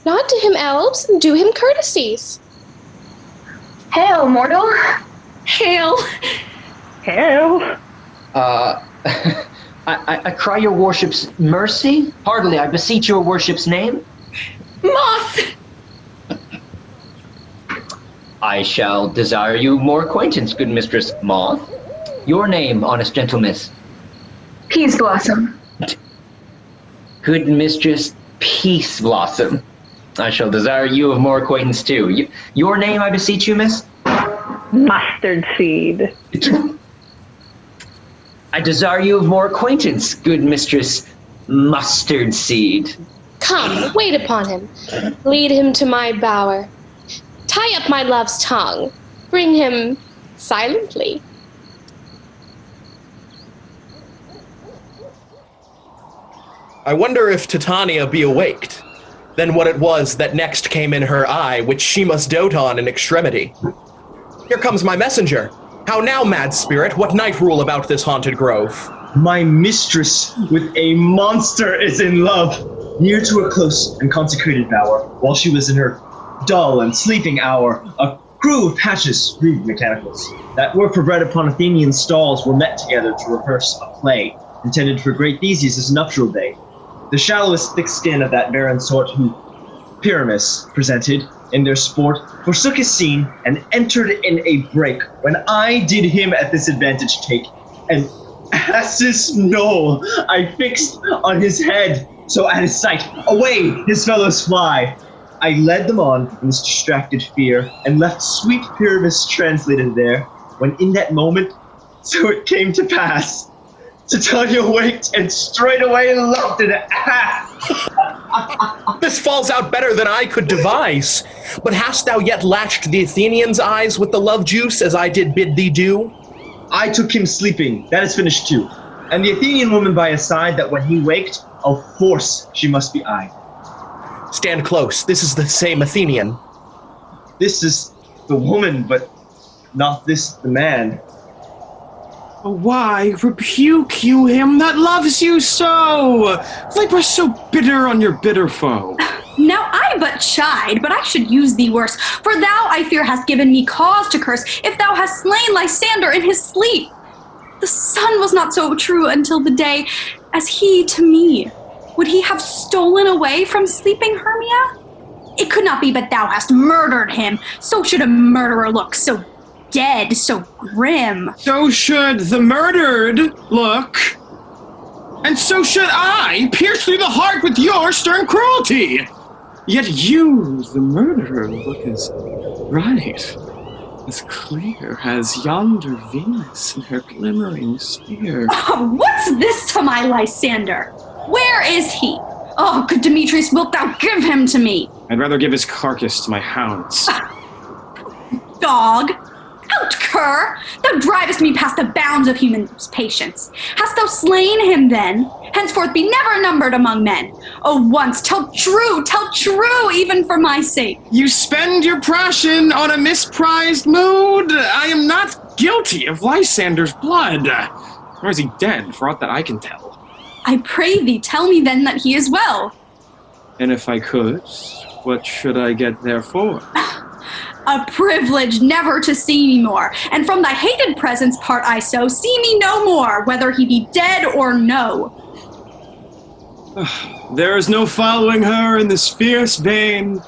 Nod to him, elves, and do him courtesies. Hail, mortal. Hail. Hail. I cry your worship's mercy. Heartily, I beseech your worship's name. Moth. I shall desire you more acquaintance, good mistress Moth. Your name, honest gentleman. Peas blossom. Good mistress Peace Blossom. I shall desire you of more acquaintance too. Your name, I beseech you, miss? Mustard seed. I desire you of more acquaintance, good mistress Mustard Seed. Come, wait upon him. Lead him to my bower. Tie up my love's tongue. Bring him silently. I wonder if Titania be awaked. Then what it was that next came in her eye, which she must dote on in extremity. Here comes my messenger. How now, mad spirit? What night rule about this haunted grove? My mistress with a monster is in love, near to a close and consecrated bower, while she was in her dull and sleeping hour. A crew of patches, rude mechanicals, that were bred upon Athenian stalls were met together to rehearse a play intended for great Theseus' nuptial day. The shallowest thick skin of that barren sort who Pyramus presented in their sport forsook his scene and entered in a break, when I did him at this advantage take, and ass's knoll I fixed on his head, so at his sight away his fellows fly. I led them on in this distracted fear, and left sweet Pyramus translated there, when in that moment, so it came to pass, Titania waked and straightway loved an ass. This falls out better than I could devise. But hast thou yet latched the Athenian's eyes with the love juice, as I did bid thee do? I took him sleeping, that is finished too. And the Athenian woman by his side, that when he waked, of force she must be eyed. Stand close, this is the same Athenian. This is the woman, but not this the man. Why rebuke you him that loves you so? Labor so bitter on your bitter foe. Now I but chide, but I should use thee worse. For thou, I fear, hast given me cause to curse, if thou hast slain Lysander in his sleep. The sun was not so true until the day, as he to me. Would he have stolen away from sleeping Hermia? It could not be but thou hast murdered him. So should a murderer look, so dead, so grim. So should the murdered look, and so should I, pierce through the heart with your stern cruelty. Yet you, the murderer, look as bright, as clear as yonder Venus in her glimmering sphere. Oh, what's this to my Lysander? Where is he? Oh, good Demetrius, wilt thou give him to me? I'd rather give his carcass to my hounds. Dog! Out, cur! Thou drivest me past the bounds of human patience. Hast thou slain him then? Henceforth be never numbered among men. Oh, once, tell true, even for my sake. You spend your passion on a misprized mood. I am not guilty of Lysander's blood. Or is he dead, for aught that I can tell? I pray thee, tell me then that he is well. And if I could, what should I get therefore? A privilege never to see me more, and from thy hated presence part I so, see me no more, whether he be dead or no. There is no following her in this fierce vein.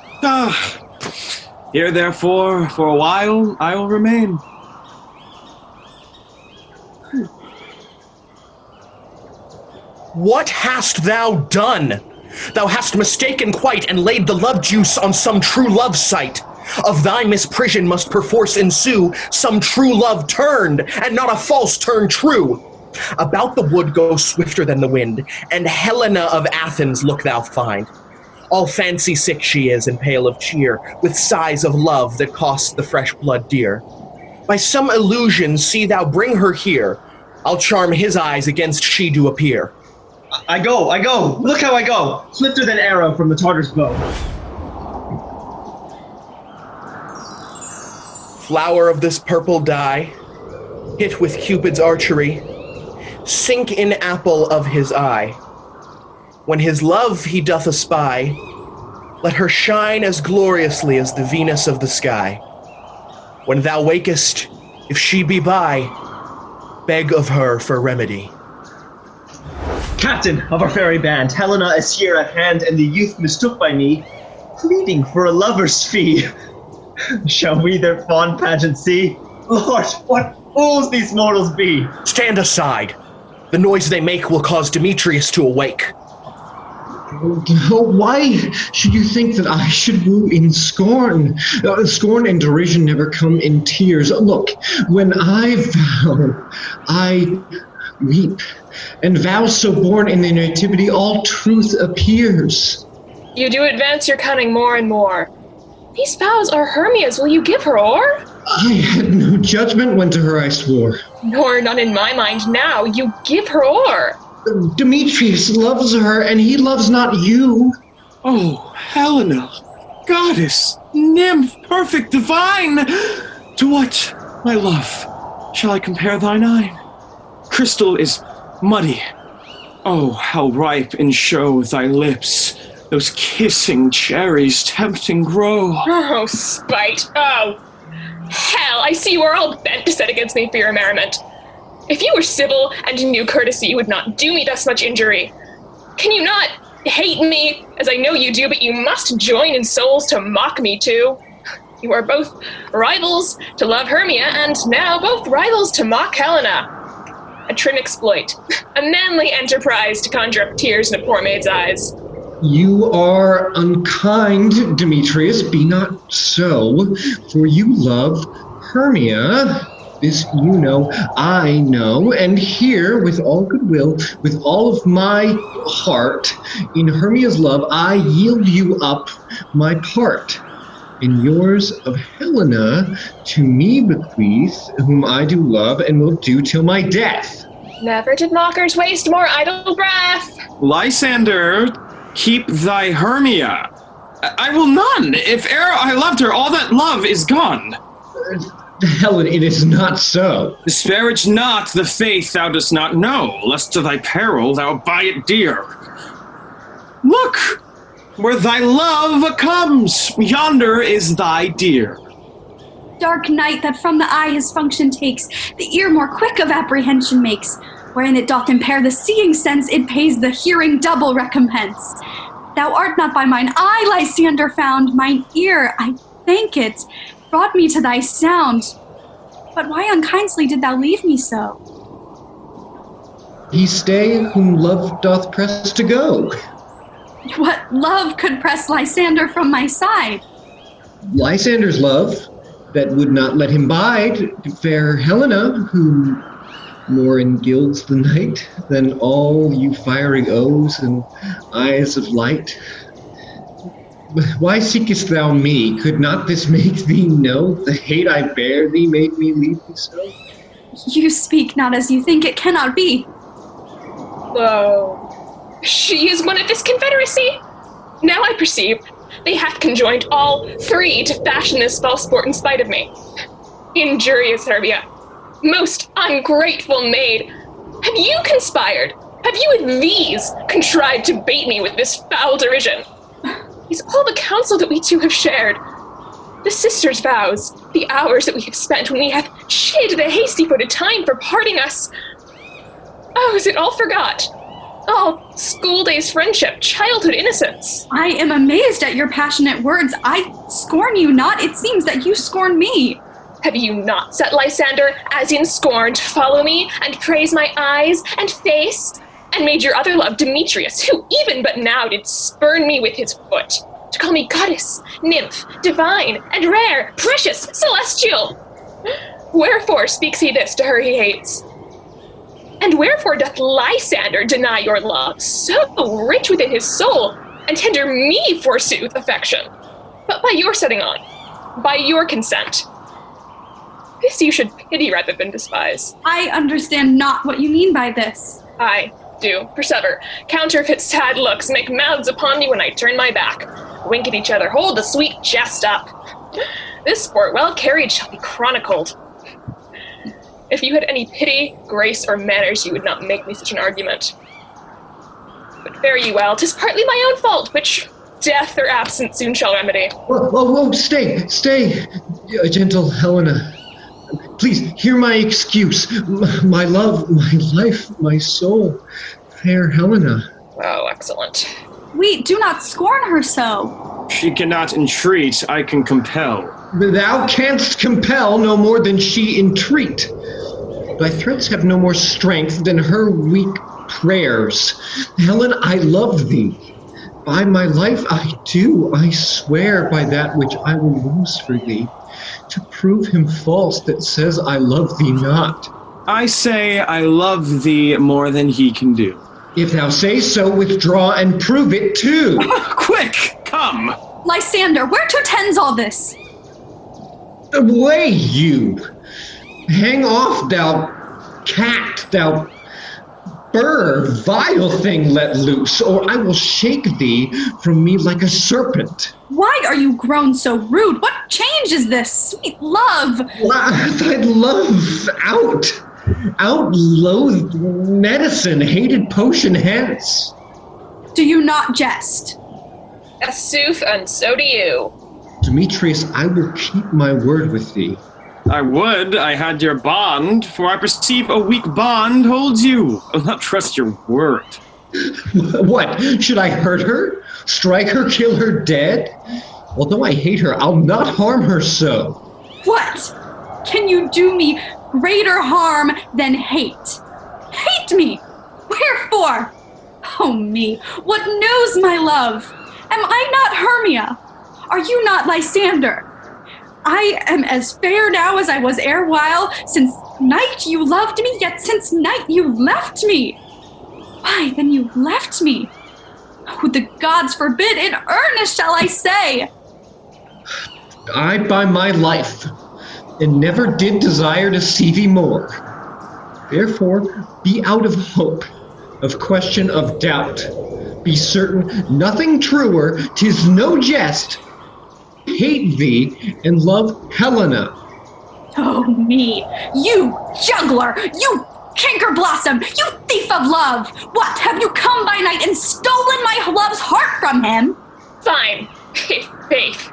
Here therefore, for a while, I will remain. What hast thou done? Thou hast mistaken quite, and laid the love juice on some true love sight. Of thy misprision must perforce ensue some true love turned, and not a false turn true. About the wood go swifter than the wind, and Helena of Athens look thou find. All fancy sick she is, and pale of cheer, with sighs of love that cost the fresh blood dear. By some illusion see thou bring her here, I'll charm his eyes against she do appear. I go! Look how I go! Swifter than arrow from the Tartar's bow. Flower of this purple dye, hit with Cupid's archery, sink in apple of his eye. When his love he doth espy, let her shine as gloriously as the Venus of the sky. When thou wakest, if she be by, beg of her for remedy. Captain of our fairy band, Helena is here at hand, and the youth mistook by me, pleading for a lover's fee. Shall we their fond pageant see? Lord, what fools these mortals be! Stand aside. The noise they make will cause Demetrius to awake. Oh, why should you think that I should woo in scorn? Scorn and derision never come in tears. Look, when I vow, I weep. And vows so born in the nativity, all truth appears. You do advance your cunning more and more. These vows are Hermia's. Will you give her o'er? I had no judgment when to her I swore. Nor none in my mind now. You give her o'er. Demetrius loves her, and he loves not you. Oh, Helena, goddess, nymph, perfect, divine! To what, my love, shall I compare thine eye? Crystal is muddy. Oh, how ripe in show thy lips, those kissing cherries tempting grow. Oh, spite. Oh, hell, I see you are all bent to set against me for your merriment. If you were civil and knew courtesy, you would not do me thus much injury. Can you not hate me, as I know you do, but you must join in souls to mock me too? You are both rivals to love Hermia, and now both rivals to mock Helena. A trim exploit, a manly enterprise to conjure up tears in a poor maid's eyes. You are unkind, Demetrius, be not so, for you love Hermia. This you know, I know, and here, with all goodwill, with all of my heart, in Hermia's love, I yield you up my part. And yours of Helena to me bequeath, whom I do love and will do till my death. Never did mockers waste more idle breath. Lysander, keep thy Hermia. I will none. If e'er I loved her, all that love is gone. Helen, it is not so. Disparage not the faith thou dost not know, lest to thy peril thou buy it dear. Look, where thy love comes, yonder is thy dear. Dark night that from the eye his function takes, the ear more quick of apprehension makes, wherein it doth impair the seeing sense, it pays the hearing double recompense. Thou art not by mine eye, Lysander, found, mine ear, I thank it, brought me to thy sound. But why unkindly did thou leave me so? He stay whom love doth press to go. What love could press Lysander from my side? Lysander's love, that would not let him bide, fair Helena, whom more engilds the night than all you fiery O's and eyes of light. Why seekest thou me? Could not this make thee know the hate I bear thee made me leave thee so? You speak not as you think, it cannot be. Lo, she is one of this confederacy. Now I perceive they hath conjoined all three to fashion this false sport in spite of me. Injurious Hermia, most ungrateful maid, have you conspired? Have you with these contrived to bait me with this foul derision? Is all the counsel that we two have shared, the sisters' vows, the hours that we have spent when we have chid the hasty-footed time for parting us. Oh, is it all forgot? All school days friendship, childhood innocence. I am amazed at your passionate words. I scorn you not. It seems that you scorn me. Have you not set Lysander as in scorn to follow me and praise my eyes and face? And made your other love, Demetrius, who even but now did spurn me with his foot, to call me goddess, nymph, divine, and rare, precious, celestial. Wherefore speaks he this to her he hates? And wherefore doth Lysander deny your love, so rich within his soul, and hinder me, forsooth, affection? But by your setting on, by your consent. This you should pity rather than despise. I understand not what you mean by this. I do. Persever. Counterfeit sad looks, make mouths upon me when I turn my back. Wink at each other, hold the sweet jest up. This sport, well carried, shall be chronicled. If you had any pity, grace, or manners, you would not make me such an argument. But fare ye well, 'tis partly my own fault, which death or absence soon shall remedy. Whoa, stay, gentle Helena. Please, hear my excuse. My love, my life, my soul, fair Helena. Oh, excellent. We do not scorn her so. She cannot entreat, I can compel. Thou canst compel no more than she entreat. Thy threats have no more strength than her weak prayers. Helen, I love thee. By my life I do, I swear by that which I will lose for thee, to prove him false that says I love thee not. I say I love thee more than he can do. If thou say so, withdraw and prove it too. Quick, come. Lysander, where to tends all this? Away, you! Hang off, thou cat, thou burr, vile thing let loose, or I will shake thee from me like a serpent. Why are you grown so rude? What change is this, sweet love? Thy love, out, loathed medicine, hated potion hence. Do you not jest? As sooth, and so do you. Demetrius, I will keep my word with thee. I would I had your bond, for I perceive a weak bond holds you. I'll not trust your word. What, should I hurt her? Strike her, kill her dead? Although I hate her, I'll not harm her so. What? Can you do me greater harm than hate? Hate me? Wherefore? Oh me, what news, my love? Am I not Hermia? Are you not Lysander? I am as fair now as I was erewhile. Since night you loved me, yet since night you left me. Why, then you left me. Oh, the gods forbid, in earnest shall I say. I, by my life, and never did desire to see thee more. Therefore, be out of hope, of question, of doubt. Be certain, nothing truer, 'tis no jest. Hate thee and love Helena. Oh me, you juggler, you canker blossom, you thief of love! What, have you come by night and stolen my love's heart from him? Fine, faith.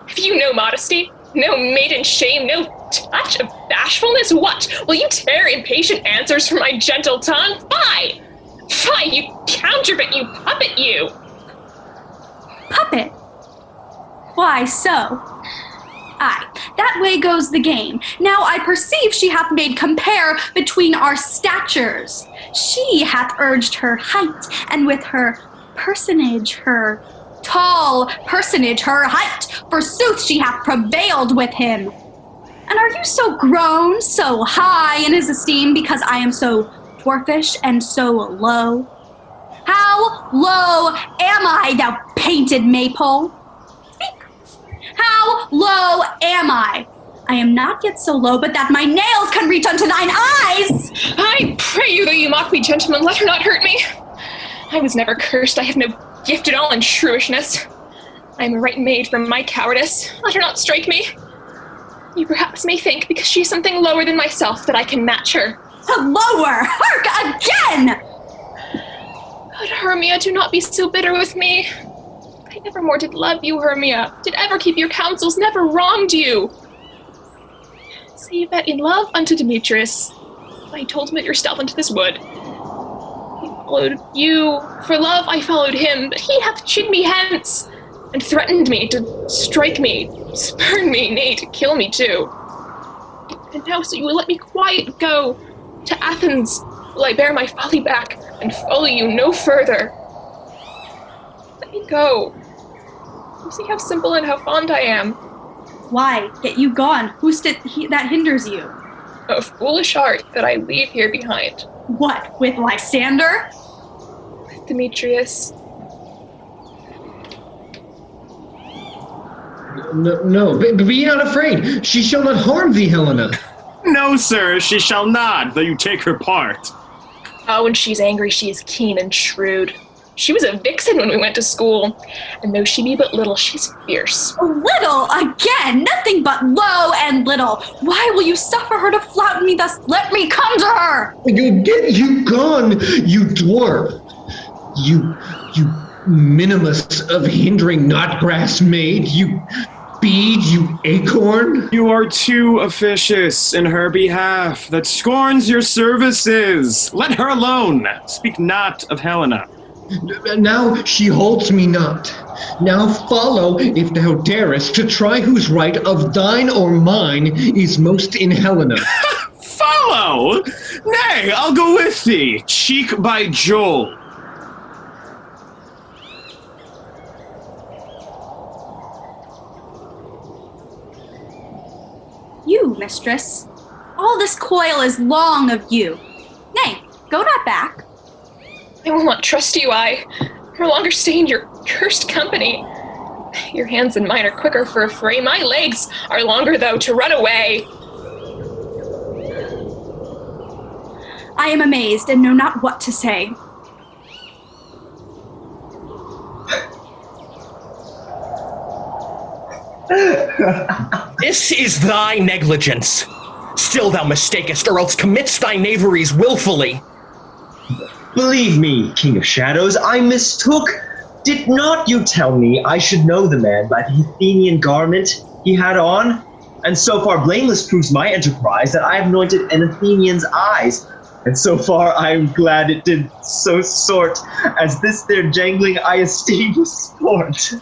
Have you no modesty, no maiden shame, no touch of bashfulness? What, will you tear impatient answers from my gentle tongue? Fie, you counterfeit, you puppet, you! Puppet? Why so? Aye, that way goes the game. Now I perceive she hath made compare between our statures. She hath urged her height, and with her personage, her tall personage, her height, forsooth she hath prevailed with him. And are you so grown, so high in his esteem, because I am so dwarfish and so low? How low am I, thou painted maypole? How low am I? I am not yet so low, but that my nails can reach unto thine eyes! I pray you, though you mock me, gentlemen, let her not hurt me. I was never cursed, I have no gift at all in shrewishness. I am a right maid from my cowardice, let her not strike me. You perhaps may think, because she is something lower than myself, that I can match her. Lower! Hark again! But Hermia, do not be so bitter with me. I never more did love you, Hermia, did ever keep your counsels, never wronged you. Save that in love unto Demetrius, I told him of yourself unto this wood. He followed you, for love I followed him, but he hath chid me hence, and threatened me to strike me, spurn me, nay, to kill me too. And now so you will let me quiet go to Athens, will I bear my folly back, and follow you no further. Let me go. You see how simple and how fond I am. Why, get you gone. Who's that hinders you? a foolish art that I leave here behind. What, with Lysander? With Demetrius. No, be not afraid. She shall not harm thee, Helena. No, sir, she shall not, though you take her part. Oh, when she's angry, she is keen and shrewd. She was a vixen when we went to school, and though she be but little, she's fierce. Little again, nothing but low and little. Why will you suffer her to flout me thus? Let me come to her. You gone, you dwarf. You minimus of hindering knotgrass maid. You bead, you acorn. You are too officious in her behalf, that scorns your services. Let her alone. Speak not of Helena. Now she holds me not. Now follow, if thou darest, to try whose right of thine or mine is most in Helena. Follow? Nay, I'll go with thee, cheek by jowl. You, mistress, all this coil is long of you. Nay, go not back. I will not trust you, I no longer stay in your cursed company. Your hands and mine are quicker for a fray. My legs are longer, though, to run away. I am amazed and know not what to say. This is thy negligence. Still thou mistakest, or else commits thy knaveries willfully. Believe me, King of Shadows, I mistook. Did not you tell me I should know the man by the Athenian garment he had on? And so far blameless proves my enterprise that I have anointed an Athenian's eyes. And so far I am glad it did so sort, as this their jangling I esteem sport.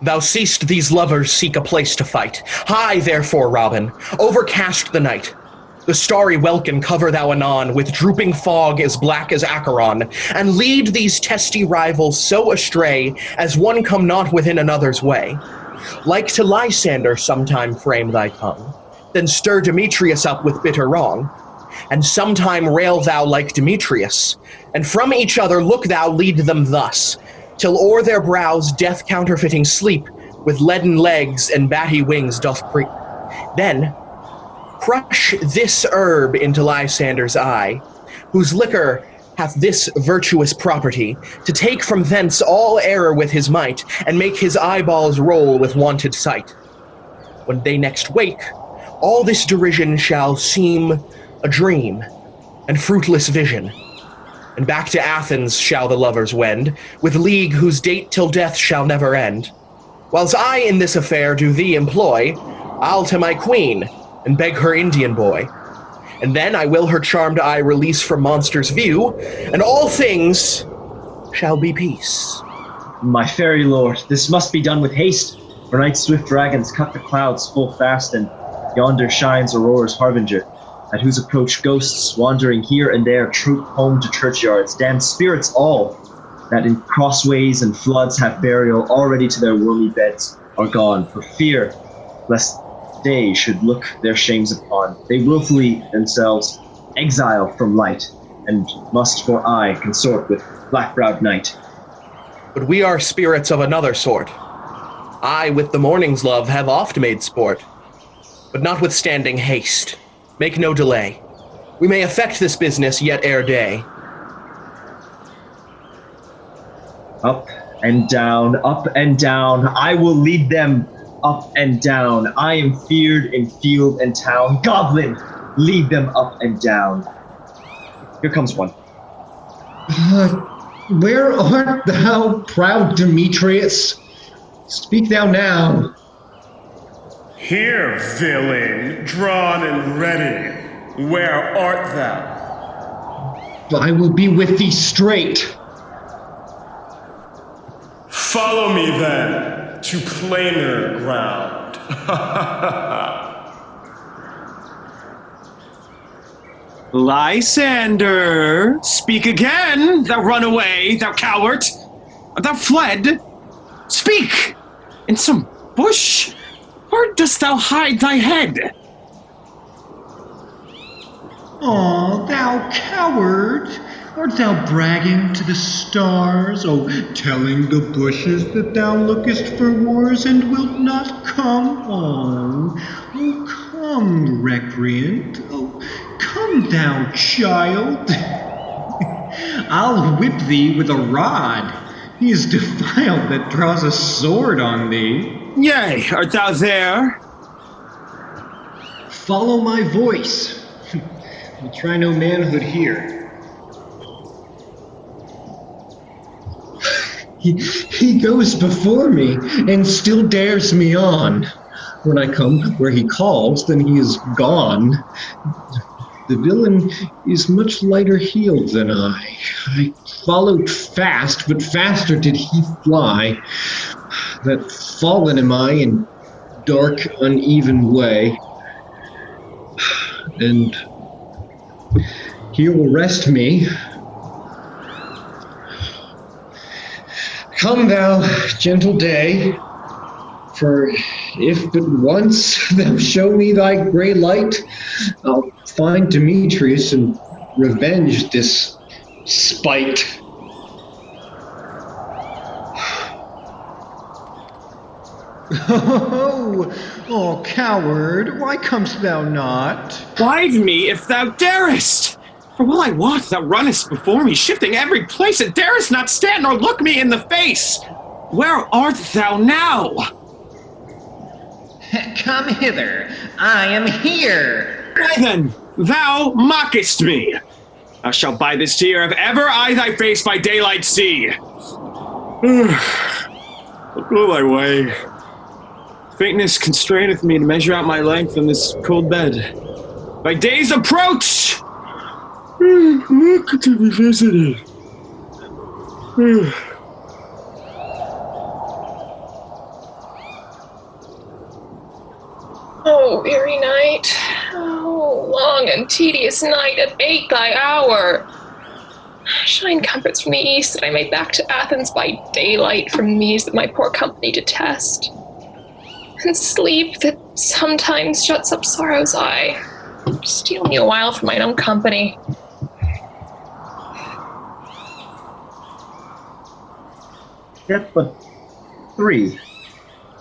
Thou seest these lovers seek a place to fight. High, therefore, Robin, overcast the night. The starry welkin cover thou anon with drooping fog as black as Acheron, and lead these testy rivals so astray as one come not within another's way. Like to Lysander sometime frame thy tongue, then stir Demetrius up with bitter wrong. And sometime rail thou like Demetrius, and from each other look thou lead them thus, till o'er their brows death counterfeiting sleep with leaden legs and batty wings doth creep. Then crush this herb into Lysander's eye, whose liquor hath this virtuous property, to take from thence all error with his might, and make his eyeballs roll with wonted sight. When they next wake, all this derision shall seem a dream and fruitless vision, and back to Athens shall the lovers wend, with league whose date till death shall never end. Whilst I in this affair do thee employ, I'll to my queen, and beg her Indian boy. And then I will her charmed eye release from monster's view, and all things shall be peace. My fairy lord, this must be done with haste, for night's swift dragons cut the clouds full fast, and yonder shines Aurora's harbinger, at whose approach ghosts, wandering here and there, troop home to churchyards, damned spirits all, that in crossways and floods have burial already to their wormy beds, are gone, for fear lest they should look their shames upon. They willfully themselves exile from light, and must for aye consort with black-browed night. But we are spirits of another sort. I with the morning's love have oft made sport, but notwithstanding haste, make no delay. We may effect this business yet ere day. Up and down, I will lead them up and down. I am feared in field and town. Goblin, lead them up and down. Here comes one. Where art thou, proud Demetrius? Speak thou now. Here, villain, drawn and ready. Where art thou? I will be with thee straight. Follow me then to plainer ground. Lysander, speak again, thou runaway, thou coward. Art thou fled? Speak! In some bush? Where dost thou hide thy head? Aw, thou coward! Art thou bragging to the stars? Oh, telling the bushes that thou lookest for wars and wilt not come? Oh, come, recreant. Oh, come, thou child. I'll whip thee with a rod. He is defiled that draws a sword on thee. Yea, art thou there? Follow my voice. We'll try no manhood here. He goes before me and still dares me on. When I come where he calls, then he is gone. The villain is much lighter heeled than I. I followed fast, but faster did he fly. That fallen am I in dark, uneven way. And here will rest me. Come thou, gentle day, for if but once thou show me thy grey light, I'll find Demetrius and revenge this spite. Oh, coward, why comest thou not? Bide me if thou darest! For well I wot thou runnest before me, shifting every place, and darest not stand nor look me in the face. Where art thou now? Come hither, I am here. Why then, thou mockest me. Thou shalt by this tear, if ever I thy face by daylight see. Go thy way. Faintness constraineth me to measure out my length in this cold bed. By day's approach! Look to be visited. Oh, weary night. Oh, long and tedious night, abate thy hour. Shine comforts from the east, that I may back to Athens by daylight from these that my poor company detest. And sleep that sometimes shuts up sorrow's eye. Steal me a while from mine own company. Yet but 3.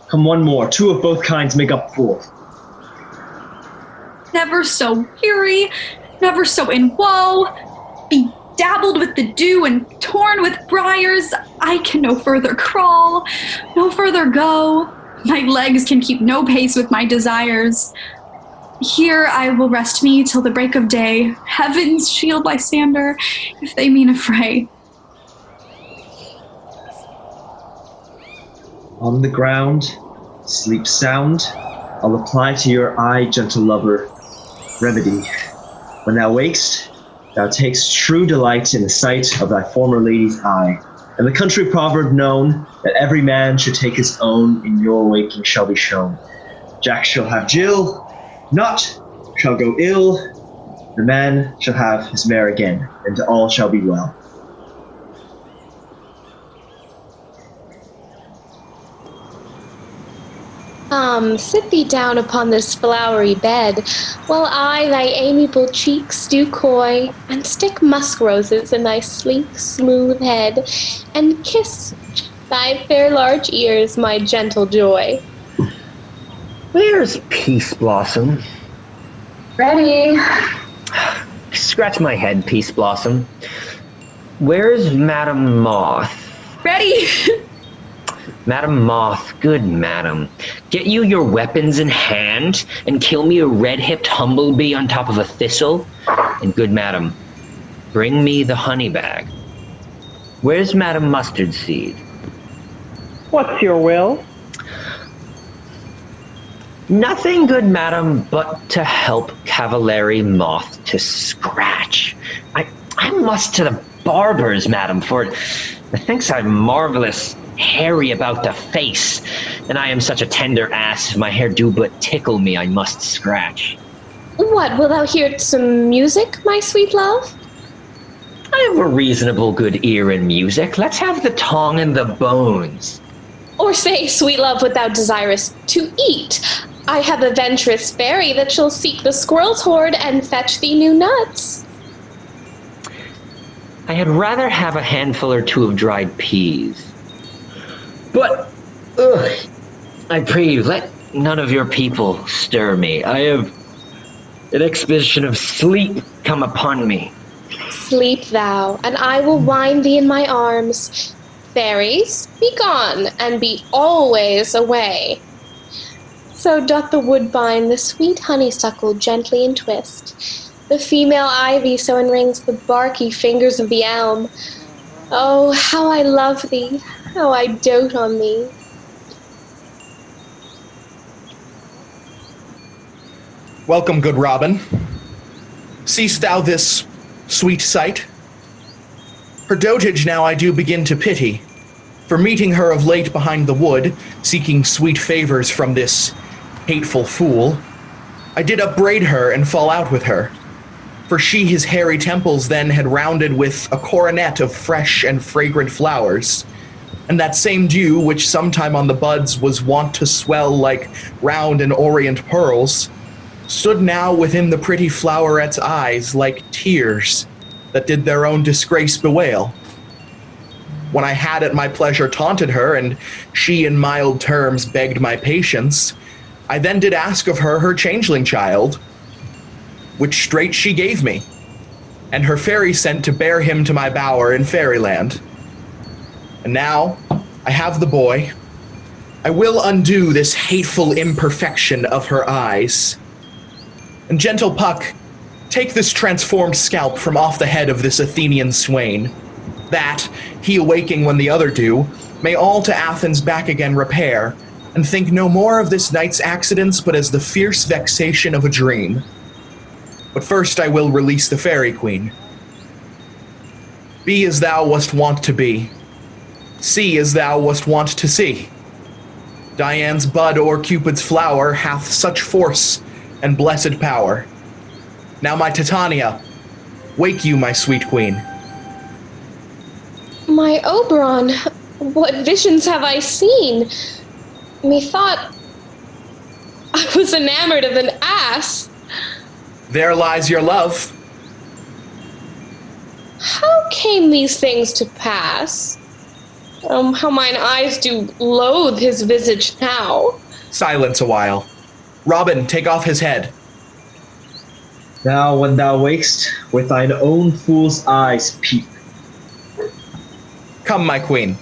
Come one more. 2 of both kinds make up 4. Never so weary, never so in woe, bedabbled with the dew and torn with briars, I can no further crawl, no further go. My legs can keep no pace with my desires. Here I will rest me till the break of day. Heavens shield Lysander, if they mean a fray. On the ground, sleep sound. I'll apply to your eye, gentle lover, remedy. When thou wakest, thou takest true delight in the sight of thy former lady's eye. And the country proverb known, that every man should take his own, in your waking shall be shown. Jack shall have Jill, naught shall go ill, the man shall have his mare again, and all shall be well. Sit thee down upon this flowery bed, while I thy amiable cheeks do coy, and stick musk roses in thy sleek, smooth head, and kiss thy fair large ears, my gentle joy. Where's Peace Blossom? Ready. Scratch my head, Peace Blossom. Where's Madam Moth? Ready! Madam Moth, good madam, get you your weapons in hand and kill me a red-hipped humblebee on top of a thistle. And good madam, bring me the honey bag. Where's Madam Mustard Seed? What's your will? Nothing, good madam, but to help Cavallari Moth to scratch. I must to the barber's, madam, for methinks I'm marvelous hairy about the face, and I am such a tender ass, if my hair do but tickle me, I must scratch. What, wilt thou hear some music, my sweet love? I have a reasonable good ear in music. Let's have the tongue and the bones. Or say, sweet love, what thou desirest to eat. I have a venturous fairy that shall seek the squirrel's hoard and fetch thee new nuts. I had rather have a handful or two of dried peas. But, I pray you, let none of your people stir me. I have an exhibition of sleep come upon me. Sleep thou, and I will wind thee in my arms. Fairies, be gone, and be always away. So doth the woodbine the sweet honeysuckle gently entwist. The female ivy so enrings the barky fingers of the elm. Oh, how I love thee, how I dote on thee. Welcome, good Robin. Seest thou this sweet sight? Her dotage now I do begin to pity, for meeting her of late behind the wood, seeking sweet favors from this hateful fool, I did upbraid her and fall out with her, for she his hairy temples then had rounded with a coronet of fresh and fragrant flowers, and that same dew which sometime on the buds was wont to swell like round and orient pearls, stood now within the pretty floweret's eyes like tears that did their own disgrace bewail. When I had at my pleasure taunted her, and she in mild terms begged my patience, I then did ask of her her changeling child, which straight she gave me, and her fairy sent to bear him to my bower in fairyland. And now I have the boy. I will undo this hateful imperfection of her eyes. And gentle Puck, take this transformed scalp from off the head of this Athenian swain, that, he awaking when the other do, may all to Athens back again repair, and think no more of this night's accidents but as the fierce vexation of a dream. But first I will release the fairy queen. Be as thou wast wont to be. See as thou wast wont to see. Dian's bud or Cupid's flower hath such force and blessed power. Now, my Titania, wake you, my sweet queen. My Oberon, what visions have I seen? Methought I was enamored of an ass. There lies your love. How came these things to pass? How mine eyes do loathe his visage now. Silence a while. Robin, take off his head. Now when thou wakest, with thine own fool's eyes peep. Come, my queen,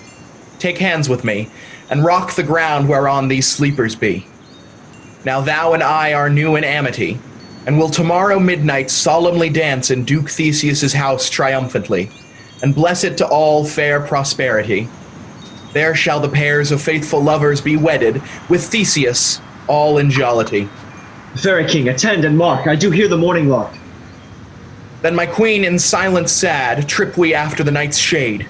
take hands with me, and rock the ground whereon these sleepers be. Now thou and I are new in amity, and will tomorrow midnight solemnly dance in Duke Theseus's house triumphantly, and bless it to all fair prosperity. There shall the pairs of faithful lovers be wedded, with Theseus, all in jollity. Fairy king, attend and mark, I do hear the morning lark. Then, my queen, in silence sad, trip we after the night's shade.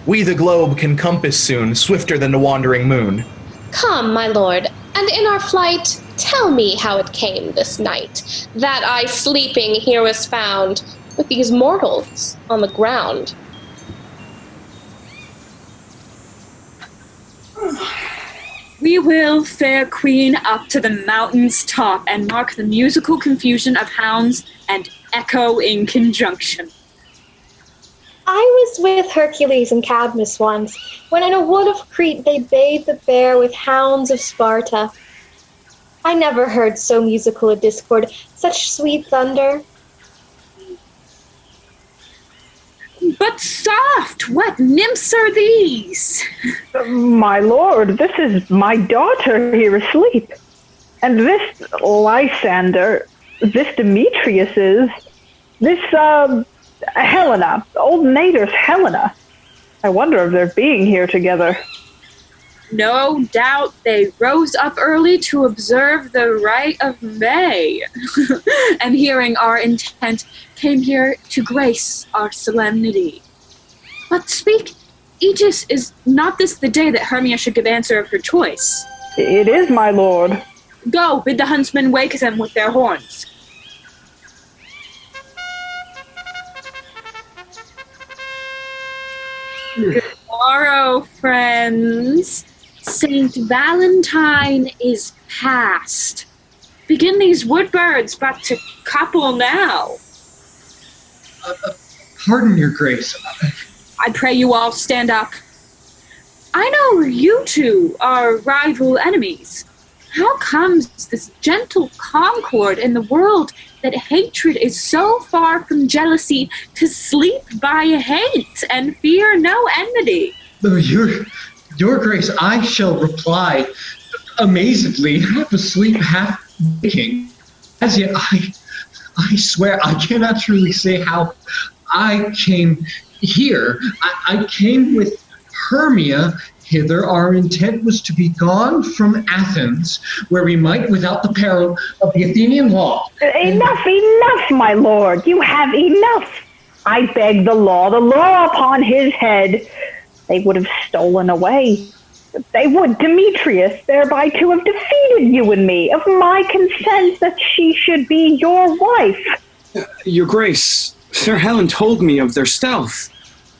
We the globe can compass soon, swifter than the wandering moon. Come, my lord, and in our flight, tell me how it came this night, that I sleeping here was found, with these mortals on the ground. We will, fair queen, up to the mountain's top and mark the musical confusion of hounds and echo in conjunction. I was with Hercules and Cadmus once, when in a wood of Crete they bade the bear with hounds of Sparta. I never heard so musical a discord, such sweet thunder. But soft, what nymphs are these? My lord, this is my daughter here asleep. And this Lysander, this Demetrius is, this, Helena, old Nader's Helena. I wonder if they're being here together. No doubt they rose up early to observe the rite of May, and hearing our intent, came here to grace our solemnity. But speak, Aegis, is not this the day that Hermia should give answer of her choice? It is, my lord. Go, bid the huntsmen wake them with their horns. Good morrow, friends. Saint Valentine is past. Begin these wood birds but to couple now. Pardon, your grace. I pray you all stand up. I know you two are rival enemies. How comes this gentle concord in the world that hatred is so far from jealousy to sleep by hate and fear no enmity? Your grace, I shall reply amazedly, half asleep, half waking. As yet, I swear I cannot truly say how I came here. I came with Hermia hither. Our intent was to be gone from Athens, where we might, without the peril of the Athenian law. Enough, my lord. You have enough. I beg the law upon his head. They would have stolen away. They would, Demetrius, thereby to have defeated you and me, of my consent that she should be your wife. Your grace, Fair Helen told me of their stealth,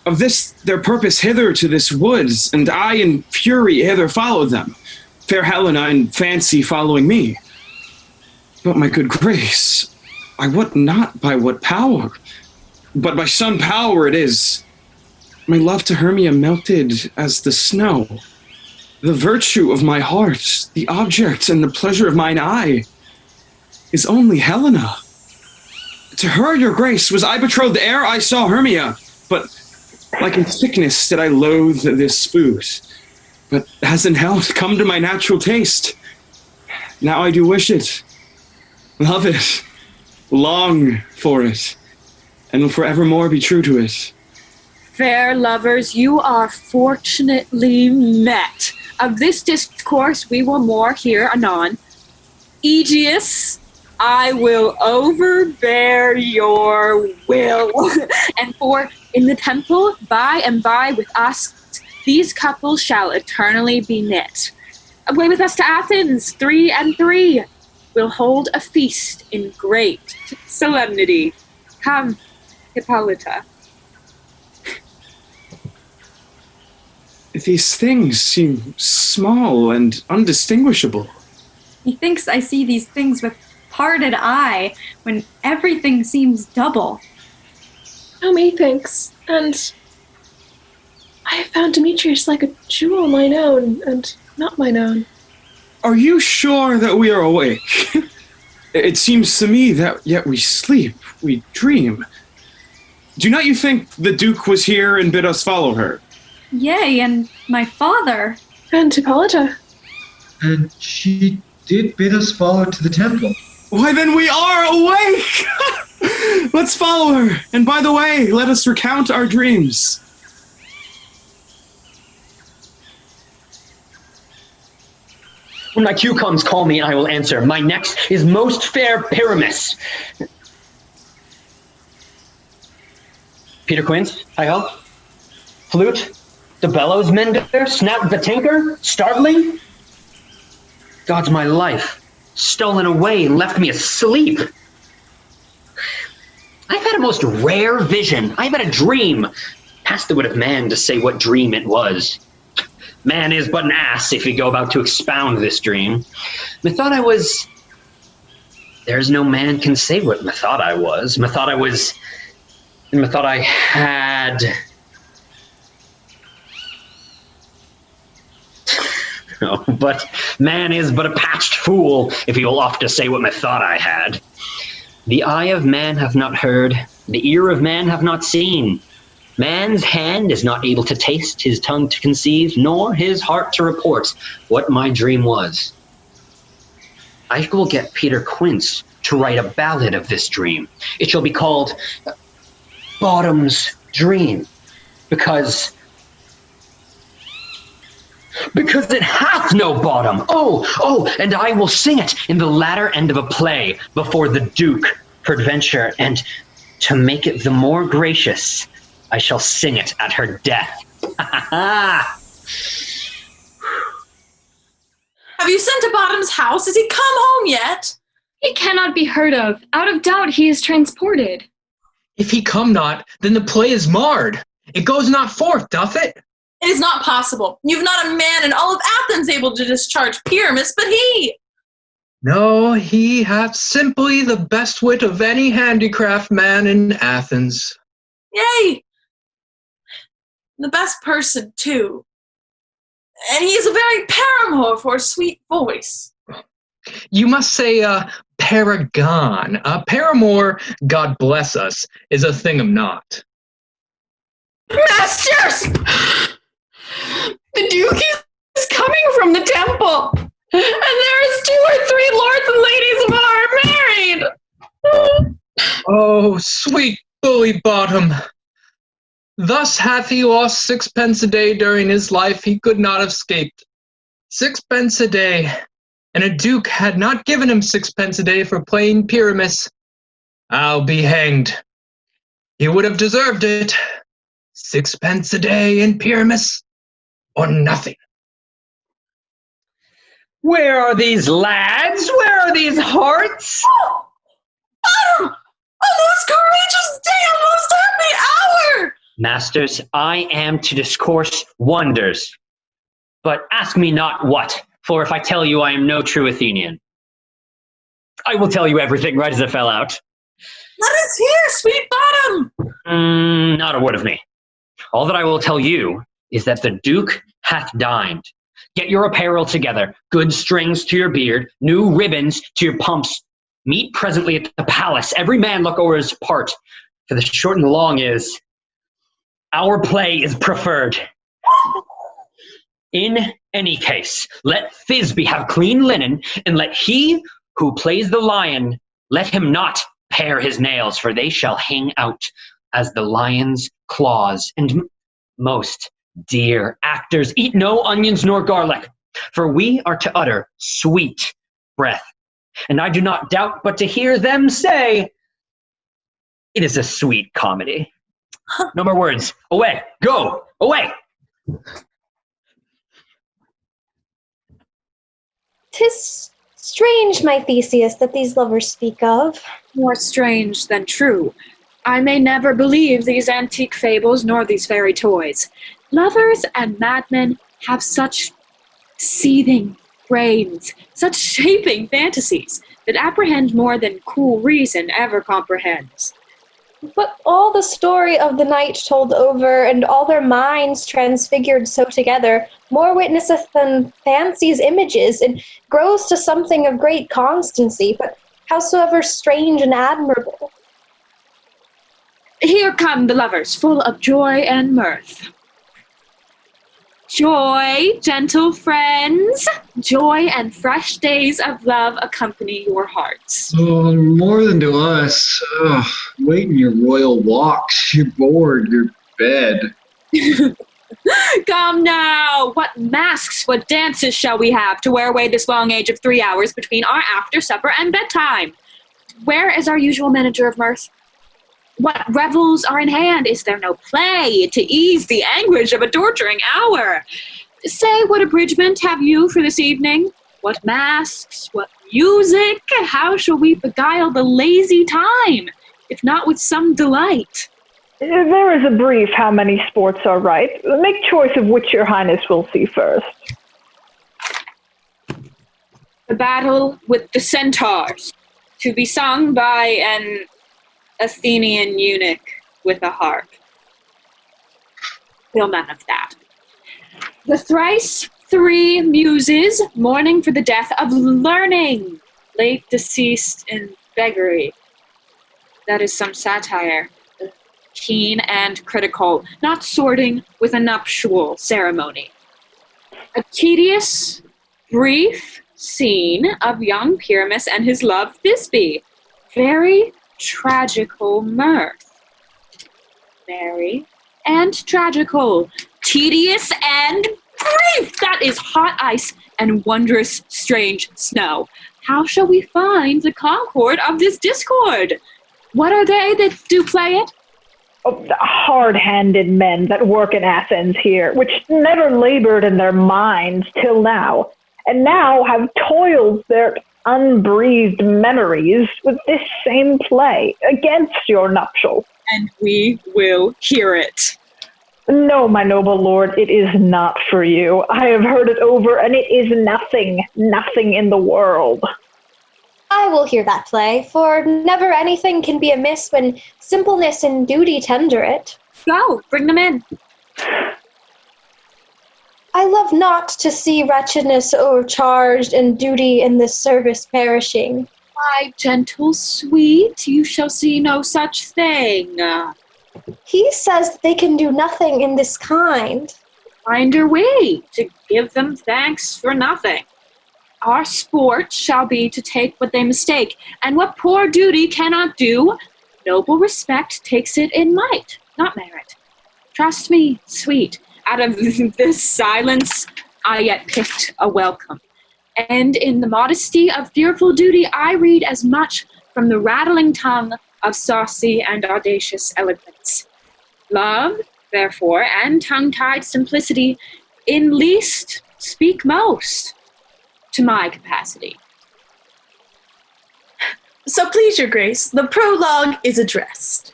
of this their purpose hither to this woods, and I in fury hither followed them, fair Helena in fancy following me. But my good grace, I wot not by what power, but by some power it is. My love to Hermia melted as the snow. The virtue of my heart, the object and the pleasure of mine eye, is only Helena. To her, your grace, was I betrothed ere I saw Hermia, but like in sickness did I loathe this food. But as in health come to my natural taste, now I do wish it, love it, long for it, and will forevermore be true to it. Fair lovers, you are fortunately met. Of this discourse we will more hear anon. Aegeus, I will overbear your will. And for in the temple, by and by with us, these couples shall eternally be knit. Away with us to Athens, 3 and 3. We'll hold a feast in great solemnity. Come, Hippolyta. These things seem small and undistinguishable. Methinks I see these things with parted eye, when everything seems double. Oh, methinks. And I have found Demetrius like a jewel mine own, and not mine own. Are you sure that we are awake? It seems to me that yet we sleep, we dream. Do not you think the Duke was here and bid us follow her? Yea, and my father. And Hippolyta. And she did bid us follow to the temple. Why, then we are awake! Let's follow her. And by the way, let us recount our dreams. When my cue comes, call me and I will answer. My next is most fair Pyramus. Peter Quince, hi-ho. Flute, the bellows mender, snap the tinker, startling. God's my life, stolen away and left me asleep. I've had a most rare vision. I've had a dream. Past the wit of man to say what dream it was. Man is but an ass if you go about to expound this dream. Methought I was... There's no man can say what methought I was. Methought I was... And methought I had... No, but man is but a patched fool if he will oft to say what methought I had. The eye of man hath not heard, the ear of man hath not seen. Man's hand is not able to taste, his tongue to conceive, nor his heart to report what my dream was. I will get Peter Quince to write a ballad of this dream. It shall be called Bottom's Dream, because it hath no bottom. Oh, and I will sing it in the latter end of a play before the Duke, peradventure, and to make it the more gracious, I shall sing it at her death. Have you sent to Bottom's house? Has he come home yet? He cannot be heard of. Out of doubt he is transported. If he come not, then the play is marred. It goes not forth, doth it? It is not possible. You've not a man in all of Athens able to discharge Pyramus, but he. No, he hath simply the best wit of any handicraft man in Athens. Yay! The best person, too. And he is a very paramour for a sweet voice. You must say, paragon. Paramour, God bless us, is a thing of naught. Masters! The Duke is coming from the temple, and there is 2 or 3 lords and ladies of honor married. Oh, sweet bully bottom. Thus hath he lost 6 pence a day during his life he could not have escaped. 6 pence a day, and a duke had not given him 6 pence a day for playing Pyramus. I'll be hanged. He would have deserved it. 6 pence a day in Pyramus, or nothing. Where are these lads? Where are these hearts? Bottom! A most courageous day, a most happy hour! Masters, I am to discourse wonders. But ask me not what, for if I tell you I am no true Athenian. I will tell you everything right as it fell out. Let us hear, sweet Bottom! Not a word of me. All that I will tell you is that the Duke hath dined. Get your apparel together, good strings to your beard, new ribbons to your pumps. Meet presently at the palace, every man look over his part. For the short and the long is, our play is preferred. In any case, let Thisbe have clean linen, and let he who plays the lion, let him not pare his nails, for they shall hang out as the lion's claws. And most dear actors, eat no onions nor garlic, for we are to utter sweet breath. And I do not doubt but to hear them say, it is a sweet comedy. No more words. Away. Go. Away. 'Tis strange, my Theseus, that these lovers speak of. More strange than true. I may never believe these antique fables nor these fairy toys. Lovers and madmen have such seething brains, such shaping fantasies that apprehend more than cool reason ever comprehends. But all the story of the night told over, and all their minds transfigured so together, more witnesseth than fancy's images, and grows to something of great constancy, but howsoever strange and admirable. Here come the lovers, full of joy and mirth. Joy, gentle friends, joy and fresh days of love accompany your hearts. Oh, more than to us. Oh, wait in your royal walks, your board, your bed. Come now, what masks, what dances shall we have to wear away this long age of 3 hours between our after supper and bedtime? Where is our usual manager of mirth? What revels are in hand? Is there no play to ease the anguish of a torturing hour? Say, what abridgment have you for this evening? What masks? What music? How shall we beguile the lazy time, if not with some delight? There is a brief how many sports are right. Make choice of which your highness will see first. The battle with the centaurs, to be sung by an Athenian eunuch with a harp. Feel none of that. The thrice 3 muses mourning for the death of learning, late deceased in beggary. That is some satire, keen and critical, not sorting with a nuptial ceremony. A tedious, brief scene of young Pyramus and his love Thisbe. Very tragical mirth. Merry and tragical. Tedious and brief. That is hot ice and wondrous strange snow. How shall we find the concord of this discord? What are they that do play it? Oh, the hard-handed men that work in Athens here, which never labored in their minds till now, and now have toiled their unbreathed memories with this same play against your nuptials. And we will hear it. No, my noble lord, it is not for you. I have heard it over, and it is nothing in the world. I will hear that play, for never anything can be amiss when simpleness and duty tender it. Go, bring them in. I love not to see wretchedness overcharged and duty in this service perishing. My gentle sweet, you shall see no such thing. He says that they can do nothing in this kind. Find your way to give them thanks for nothing. Our sport shall be to take what they mistake, and what poor duty cannot do, noble respect takes it in might, not merit. Trust me, sweet, out of this silence I yet picked a welcome. And in the modesty of fearful duty I read as much from the rattling tongue of saucy and audacious eloquence. Love, therefore, and tongue-tied simplicity in least speak most, to my capacity. So please your grace, the prologue is addressed.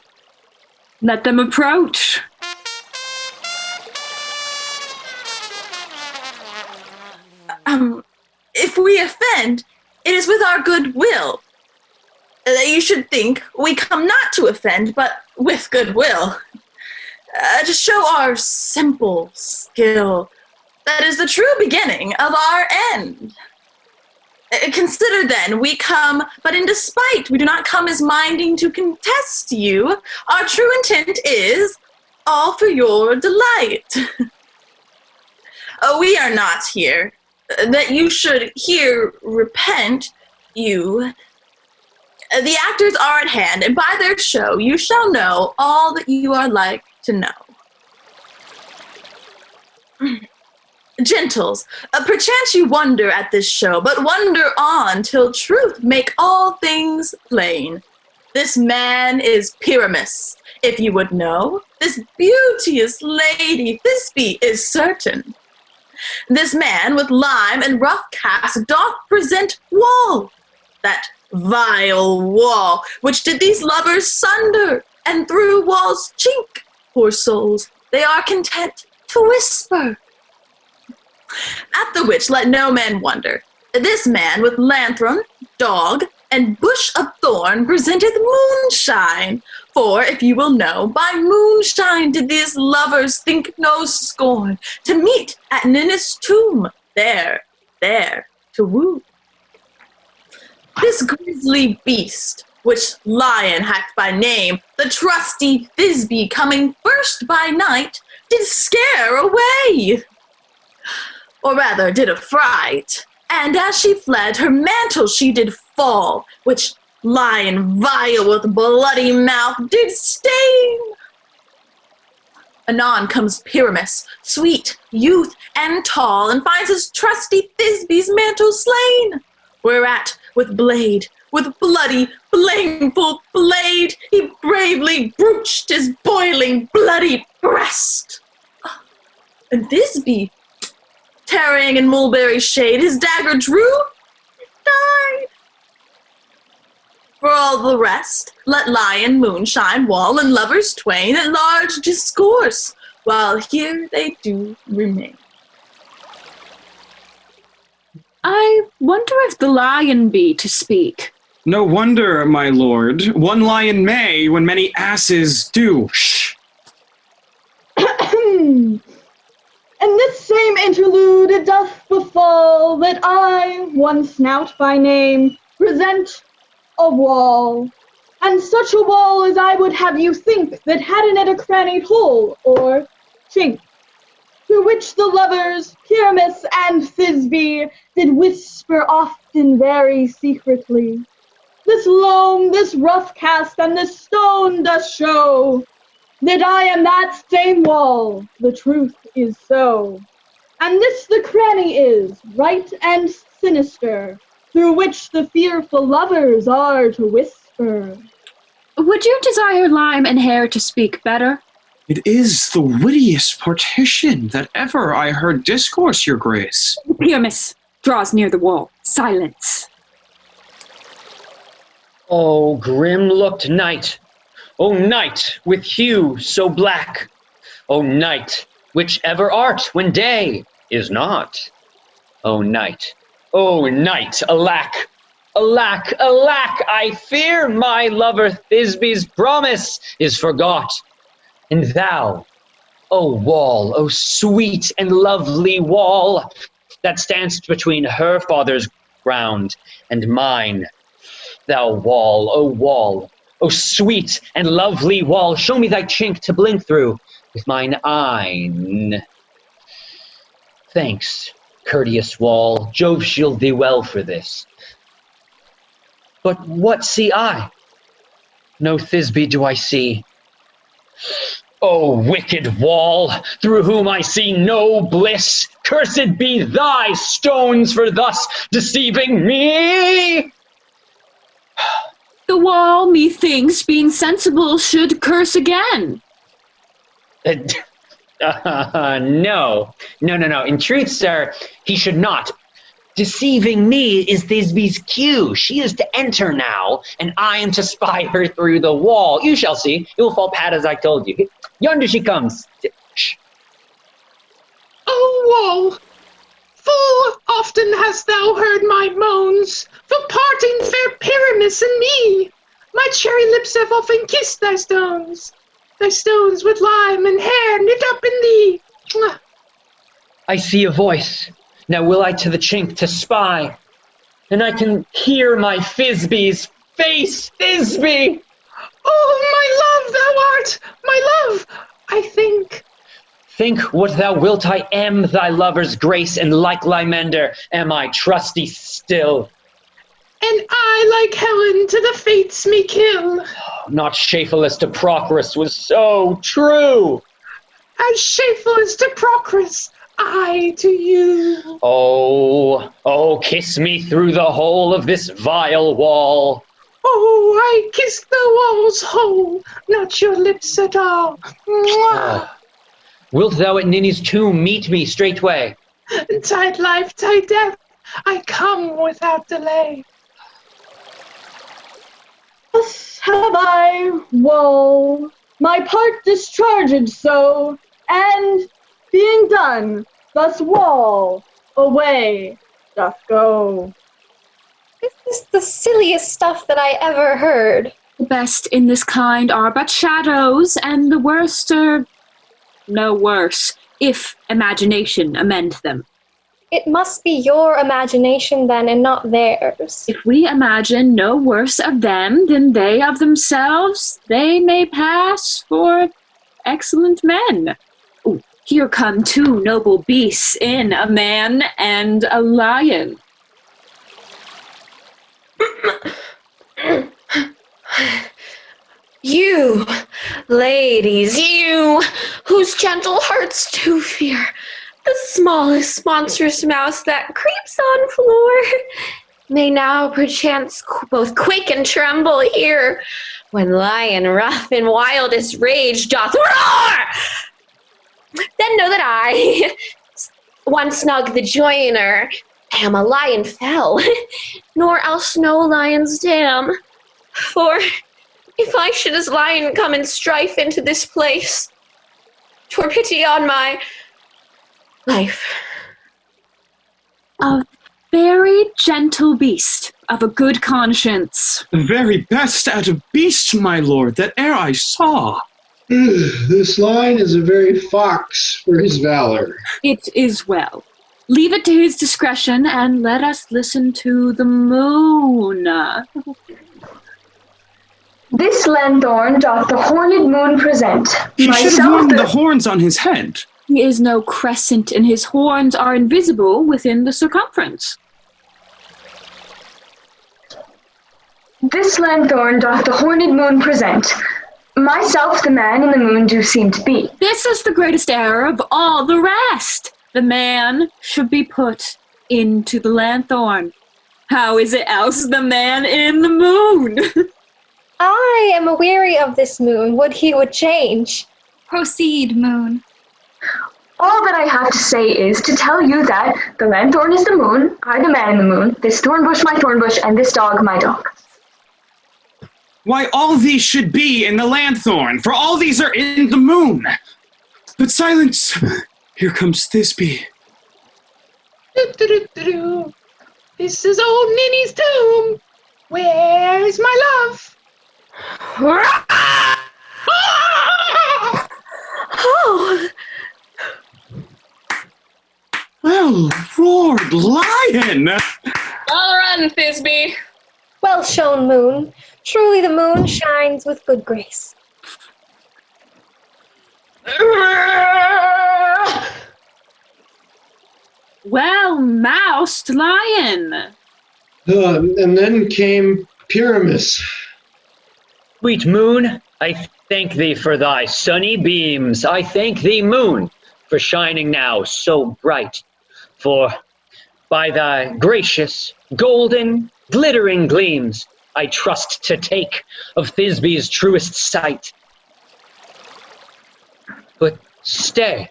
Let them approach. If we offend, it is with our good will. You should think we come not to offend, but with good will. To show our simple skill. That is the true beginning of our end. Consider then, we come, but in despite, we do not come as minding to contest you. Our true intent is all for your delight. We are not here, that you should here repent you. The actors are at hand, and by their show you shall know all that you are like to know. Gentles, perchance you wonder at this show, but wonder on till truth make all things plain. This man is Pyramus, if you would know. This beauteous lady Thisbe is certain. This man with lime and rough cast doth present Wall, that vile Wall, which did these lovers sunder, and through Wall's chink, poor souls, they are content to whisper. At the which let no man wonder. This man with lanthorn, dog, and bush of thorn presenteth moonshine. For, if you will know, by moonshine did these lovers think no scorn to meet at Ninnis' tomb, there to woo. This grisly beast, which lion hath by name, the trusty Thisbe coming first by night, did scare away. Or rather did affright, and as she fled, her mantle she did fall, which lion vile with bloody mouth did stain. Anon comes Pyramus, sweet, youth, and tall, and finds his trusty Thisbe's mantle slain, whereat with bloody, blameful blade, he bravely brooched his boiling, bloody breast. And Thisbe, tarrying in mulberry shade, his dagger drew, died. For all the rest, let lion, moonshine, wall, and lovers twain at large discourse, while here they do remain. I wonder if the lion be to speak. No wonder, my lord. One lion may, when many asses do. Shh. In this same interlude it doth befall that I, one snout by name, present a wall, and such a wall as I would have you think that had in it a crannied hole, or chink, through which the lovers, Pyramus and Thisbe, did whisper often very secretly. This loam, this rough cast, and this stone does show that I am that same wall, the truth is so. And this the cranny is, right and sinister, through which the fearful lovers are to whisper. Would you desire Lime and Hair to speak better? It is the wittiest partition that ever I heard discourse, your grace. Pyramus draws near the wall. Silence. O grim-looked night! O night with hue so black! O night, whichever art when day is not. O night, alack, alack, alack, I fear my lover Thisbe's promise is forgot. And thou, O wall, O sweet and lovely wall, that standst between her father's ground and mine. Thou wall, O sweet and lovely wall, show me thy chink to blink through with mine eyne. Thanks, courteous wall, Jove shield thee well for this. But what see I? No Thisbe do I see. O wicked wall, through whom I see no bliss, cursed be thy stones for thus deceiving me! The wall, methinks, being sensible, should curse again. No. In truth, sir, he should not. Deceiving me is Thisbe's cue. She is to enter now, and I am to spy her through the wall. You shall see. It will fall pat as I told you. Yonder she comes. Shh. O wall, full often hast thou heard my moans, for parting fair Pyramus and me. My cherry lips have often kissed thy stones with lime and hair knit up in thee. Mwah. I see a voice. Now will I to the chink to spy, and I can hear my Thisbe's face. Thisbe! Oh, my love, thou art, my love, I think. Think what thou wilt, I am thy lover's grace, and like Lysander am I trusty still. And I, like Helen, to the fates me kill. Not Shapheless to Procrus was so true. As Shapheless to Procrus, I to you. Oh, kiss me through the hole of this vile wall. Oh, I kiss the wall's hole, not your lips at all. Mwah. Wilt thou at Ninny's tomb meet me straightway? Tide life, tide death, I come without delay. Thus have I, wall, my part discharged so, and being done, thus wall away doth go. This is the silliest stuff that I ever heard. The best in this kind are but shadows, and the worst are no worse, if imagination amend them. It must be your imagination then, and not theirs. If we imagine no worse of them than they of themselves, they may pass for excellent men. Ooh, here come two noble beasts in a man and a lion. You, ladies, you, whose gentle hearts do fear the smallest monstrous mouse that creeps on floor, may now perchance both quake and tremble here, when lion rough in wildest rage doth roar. Then know that I, one snug the joiner, am a lion fell, nor else no lion's dam. For if I should as lion come in strife into this place, 'twere pity on my life. A very gentle beast of a good conscience. The very best out of beasts, my lord, that e'er I saw. This lion is a very fox for his valor. It is well. Leave it to his discretion, and let us listen to the moon. This lanthorn doth the horned moon present. He should have worn the horns on his head. He is no crescent, and his horns are invisible within the circumference. This lanthorn doth the horned moon present. Myself the man and the moon do seem to be. This is the greatest error of all the rest. The man should be put into the lanthorn. How is it else the man in the moon? I am aweary of this moon. Would he would change. Proceed, moon. All that I have to say is to tell you that the lanthorn is the moon, I the man in the moon, this thorn bush my thorn bush, and this dog my dog. Why, all these should be in the lanthorn, for all these are in the moon. But silence! Here comes Thisbe. This is old Ninny's tomb. Where's my love? Oh! Well roared, lion! Well run, Thisbe. Well shown, moon. Truly the moon shines with good grace. Well moused, lion. And then came Pyramus. Sweet moon, I thank thee for thy sunny beams. I thank thee, moon, for shining now so bright. For by thy gracious, golden, glittering gleams, I trust to take of Thisbe's truest sight. But stay,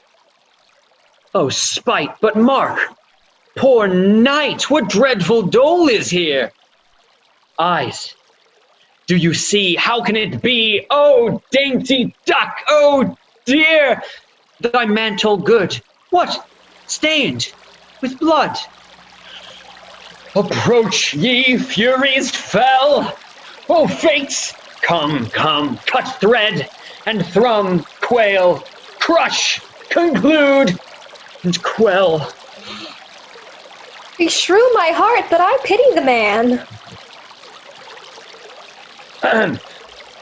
oh spite, but mark, poor night, what dreadful dole is here? Eyes, do you see? How can it be? Oh, dainty duck, oh dear, thy mantle good, what, stained with blood? Approach, ye furies fell! O fates, come, come, cut thread, and thrum, quail, crush, conclude, and quell. Beshrew my heart, but I pity the man.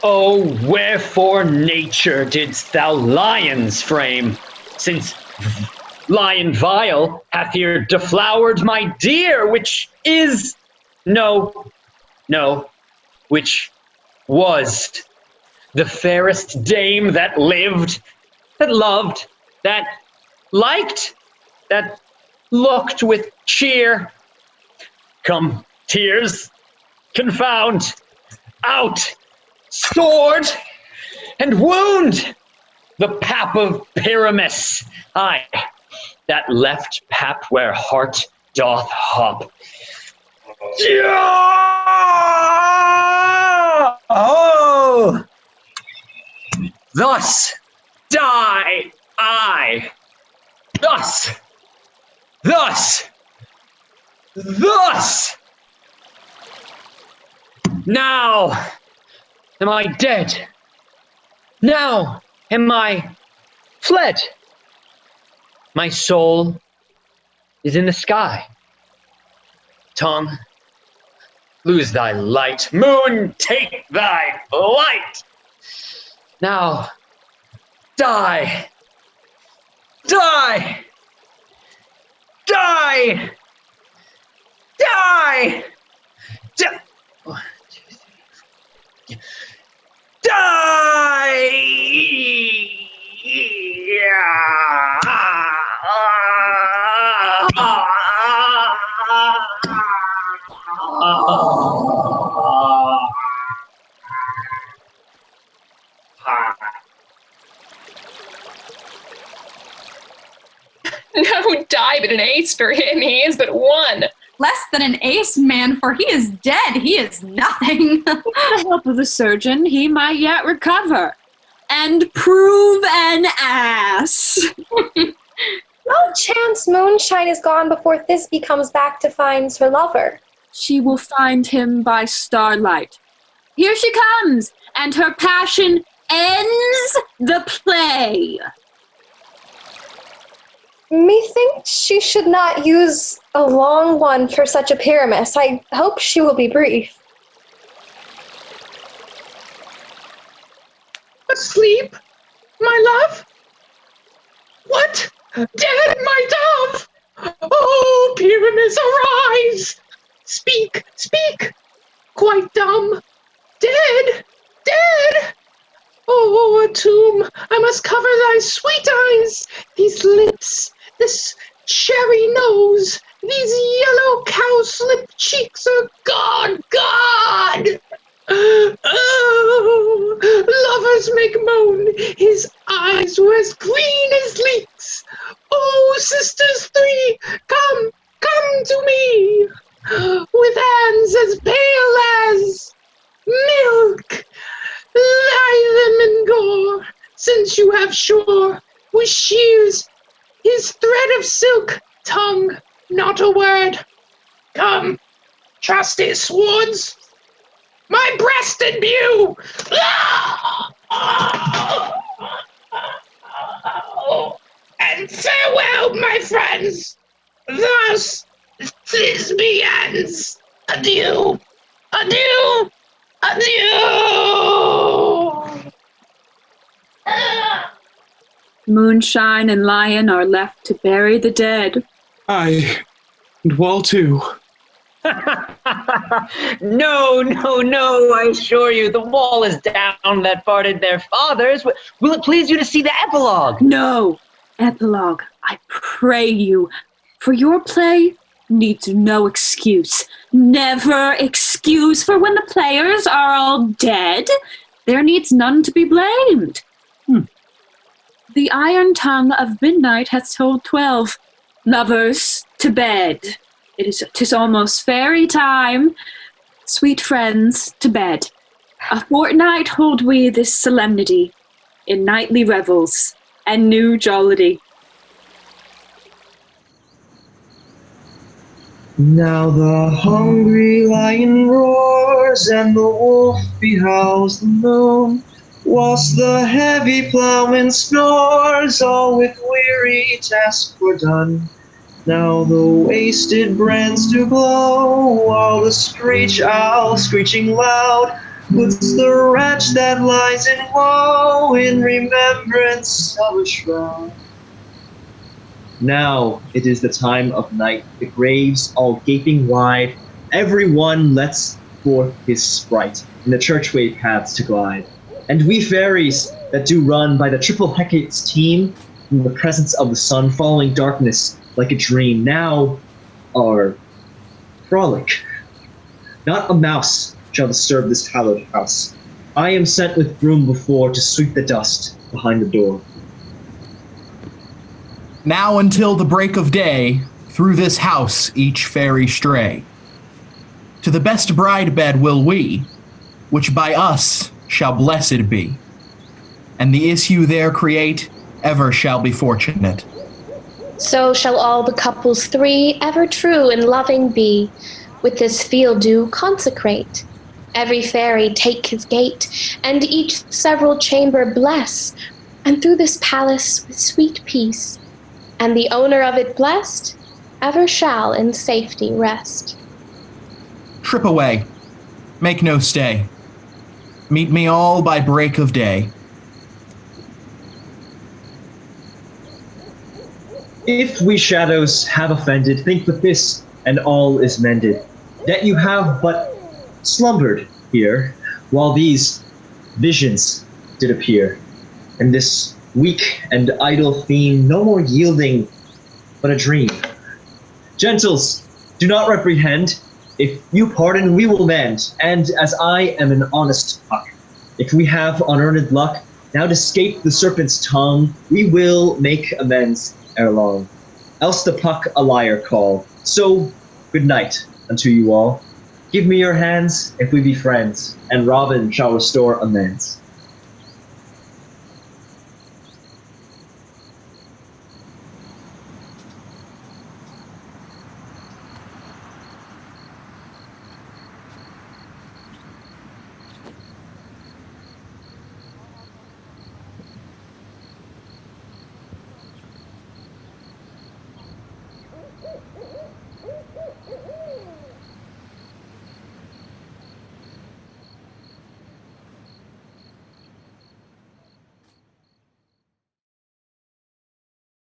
Oh, wherefore nature didst thou lions frame, since lion vile hath here deflowered my dear, which is, no, which was the fairest dame that lived, that loved, that liked, that looked with cheer. Come, tears, confound, out, sword, and wound the pap of Pyramus, aye, that left pap where heart doth hop. Oh! Thus die I. Thus. Now am I dead. Now am I fled. My soul is in the sky. Tongue, lose thy light. Moon, take thy light. Now, die. Die. Die. Die. Die. 1, 2, 3, 4. Die. No die but an ace for him, he is but one. Less than an ace, man, for he is dead, he is nothing. With the help of the surgeon, he might yet recover and prove an ass. No chance Moonshine is gone before Thisbe comes back to find her lover. She will find him by starlight. Here she comes, and her passion ends the play. Methinks she should not use a long one for such a Pyramus. I hope she will be brief. Asleep, my love? What? Dead, my dove? Oh, Pyramus, arise! Speak, speak! Quite dumb. Dead, dead! Oh, a tomb, I must cover thy sweet eyes, these lips, this cherry nose, these yellow cowslip cheeks, oh God! Oh, lovers make moan, his eyes were as green as leeks. Oh, sisters three, come to me, with hands as pale as milk. Lie them in gore, since you have shore, we with shears, his thread of silk, tongue, not a word. Come, trusty swords, my breast imbue! And farewell, my friends! Thus, Thisbe ends. Adieu, adieu, adieu! Moonshine and Lion are left to bury the dead. Aye, and Wall too. No, I assure you, the wall is down that parted their fathers. Will it please you to see the epilogue? No, epilogue, I pray you, for your play needs no excuse. Never excuse, for when the players are all dead, there needs none to be blamed. The iron tongue of midnight hath told 12. Lovers, to bed. 'Tis almost fairy time. Sweet friends, to bed. A fortnight hold we this solemnity, in nightly revels and new jollity. Now the hungry lion roars, and the wolf behowls the moon, whilst the heavy ploughman snores, all with weary task fordone. Now the wasted brands do blow, while the screech owl, screeching loud, puts the wretch that lies in woe in remembrance of a shroud. Now it is the time of night, the graves all gaping wide, every one lets forth his sprite in the churchway paths to glide. And we fairies that do run by the triple Hecate's team, in the presence of the sun, following darkness like a dream, now are frolic. Not a mouse shall disturb this hallowed house. I am sent with broom before to sweep the dust behind the door. Now until the break of day, through this house each fairy stray. To the best bride bed will we, which by us shall blessed be, and the issue there create ever shall be fortunate. So shall all the couples three ever true and loving be, with this field do consecrate. Every fairy take his gate, and each several chamber bless, and through this palace with sweet peace, and the owner of it blessed, ever shall in safety rest. Trip away, make no stay. Meet me all by break of day. If we shadows have offended, think with this, and all is mended. That you have but slumbered here, while these visions did appear, and this weak and idle theme no more yielding, but a dream. Gentles, do not reprehend. If you pardon, we will mend, and as I am an honest puck, if we have unearned luck, now to escape the serpent's tongue, we will make amends ere long. Else the puck a liar call. So, good night unto you all. Give me your hands if we be friends, and Robin shall restore amends.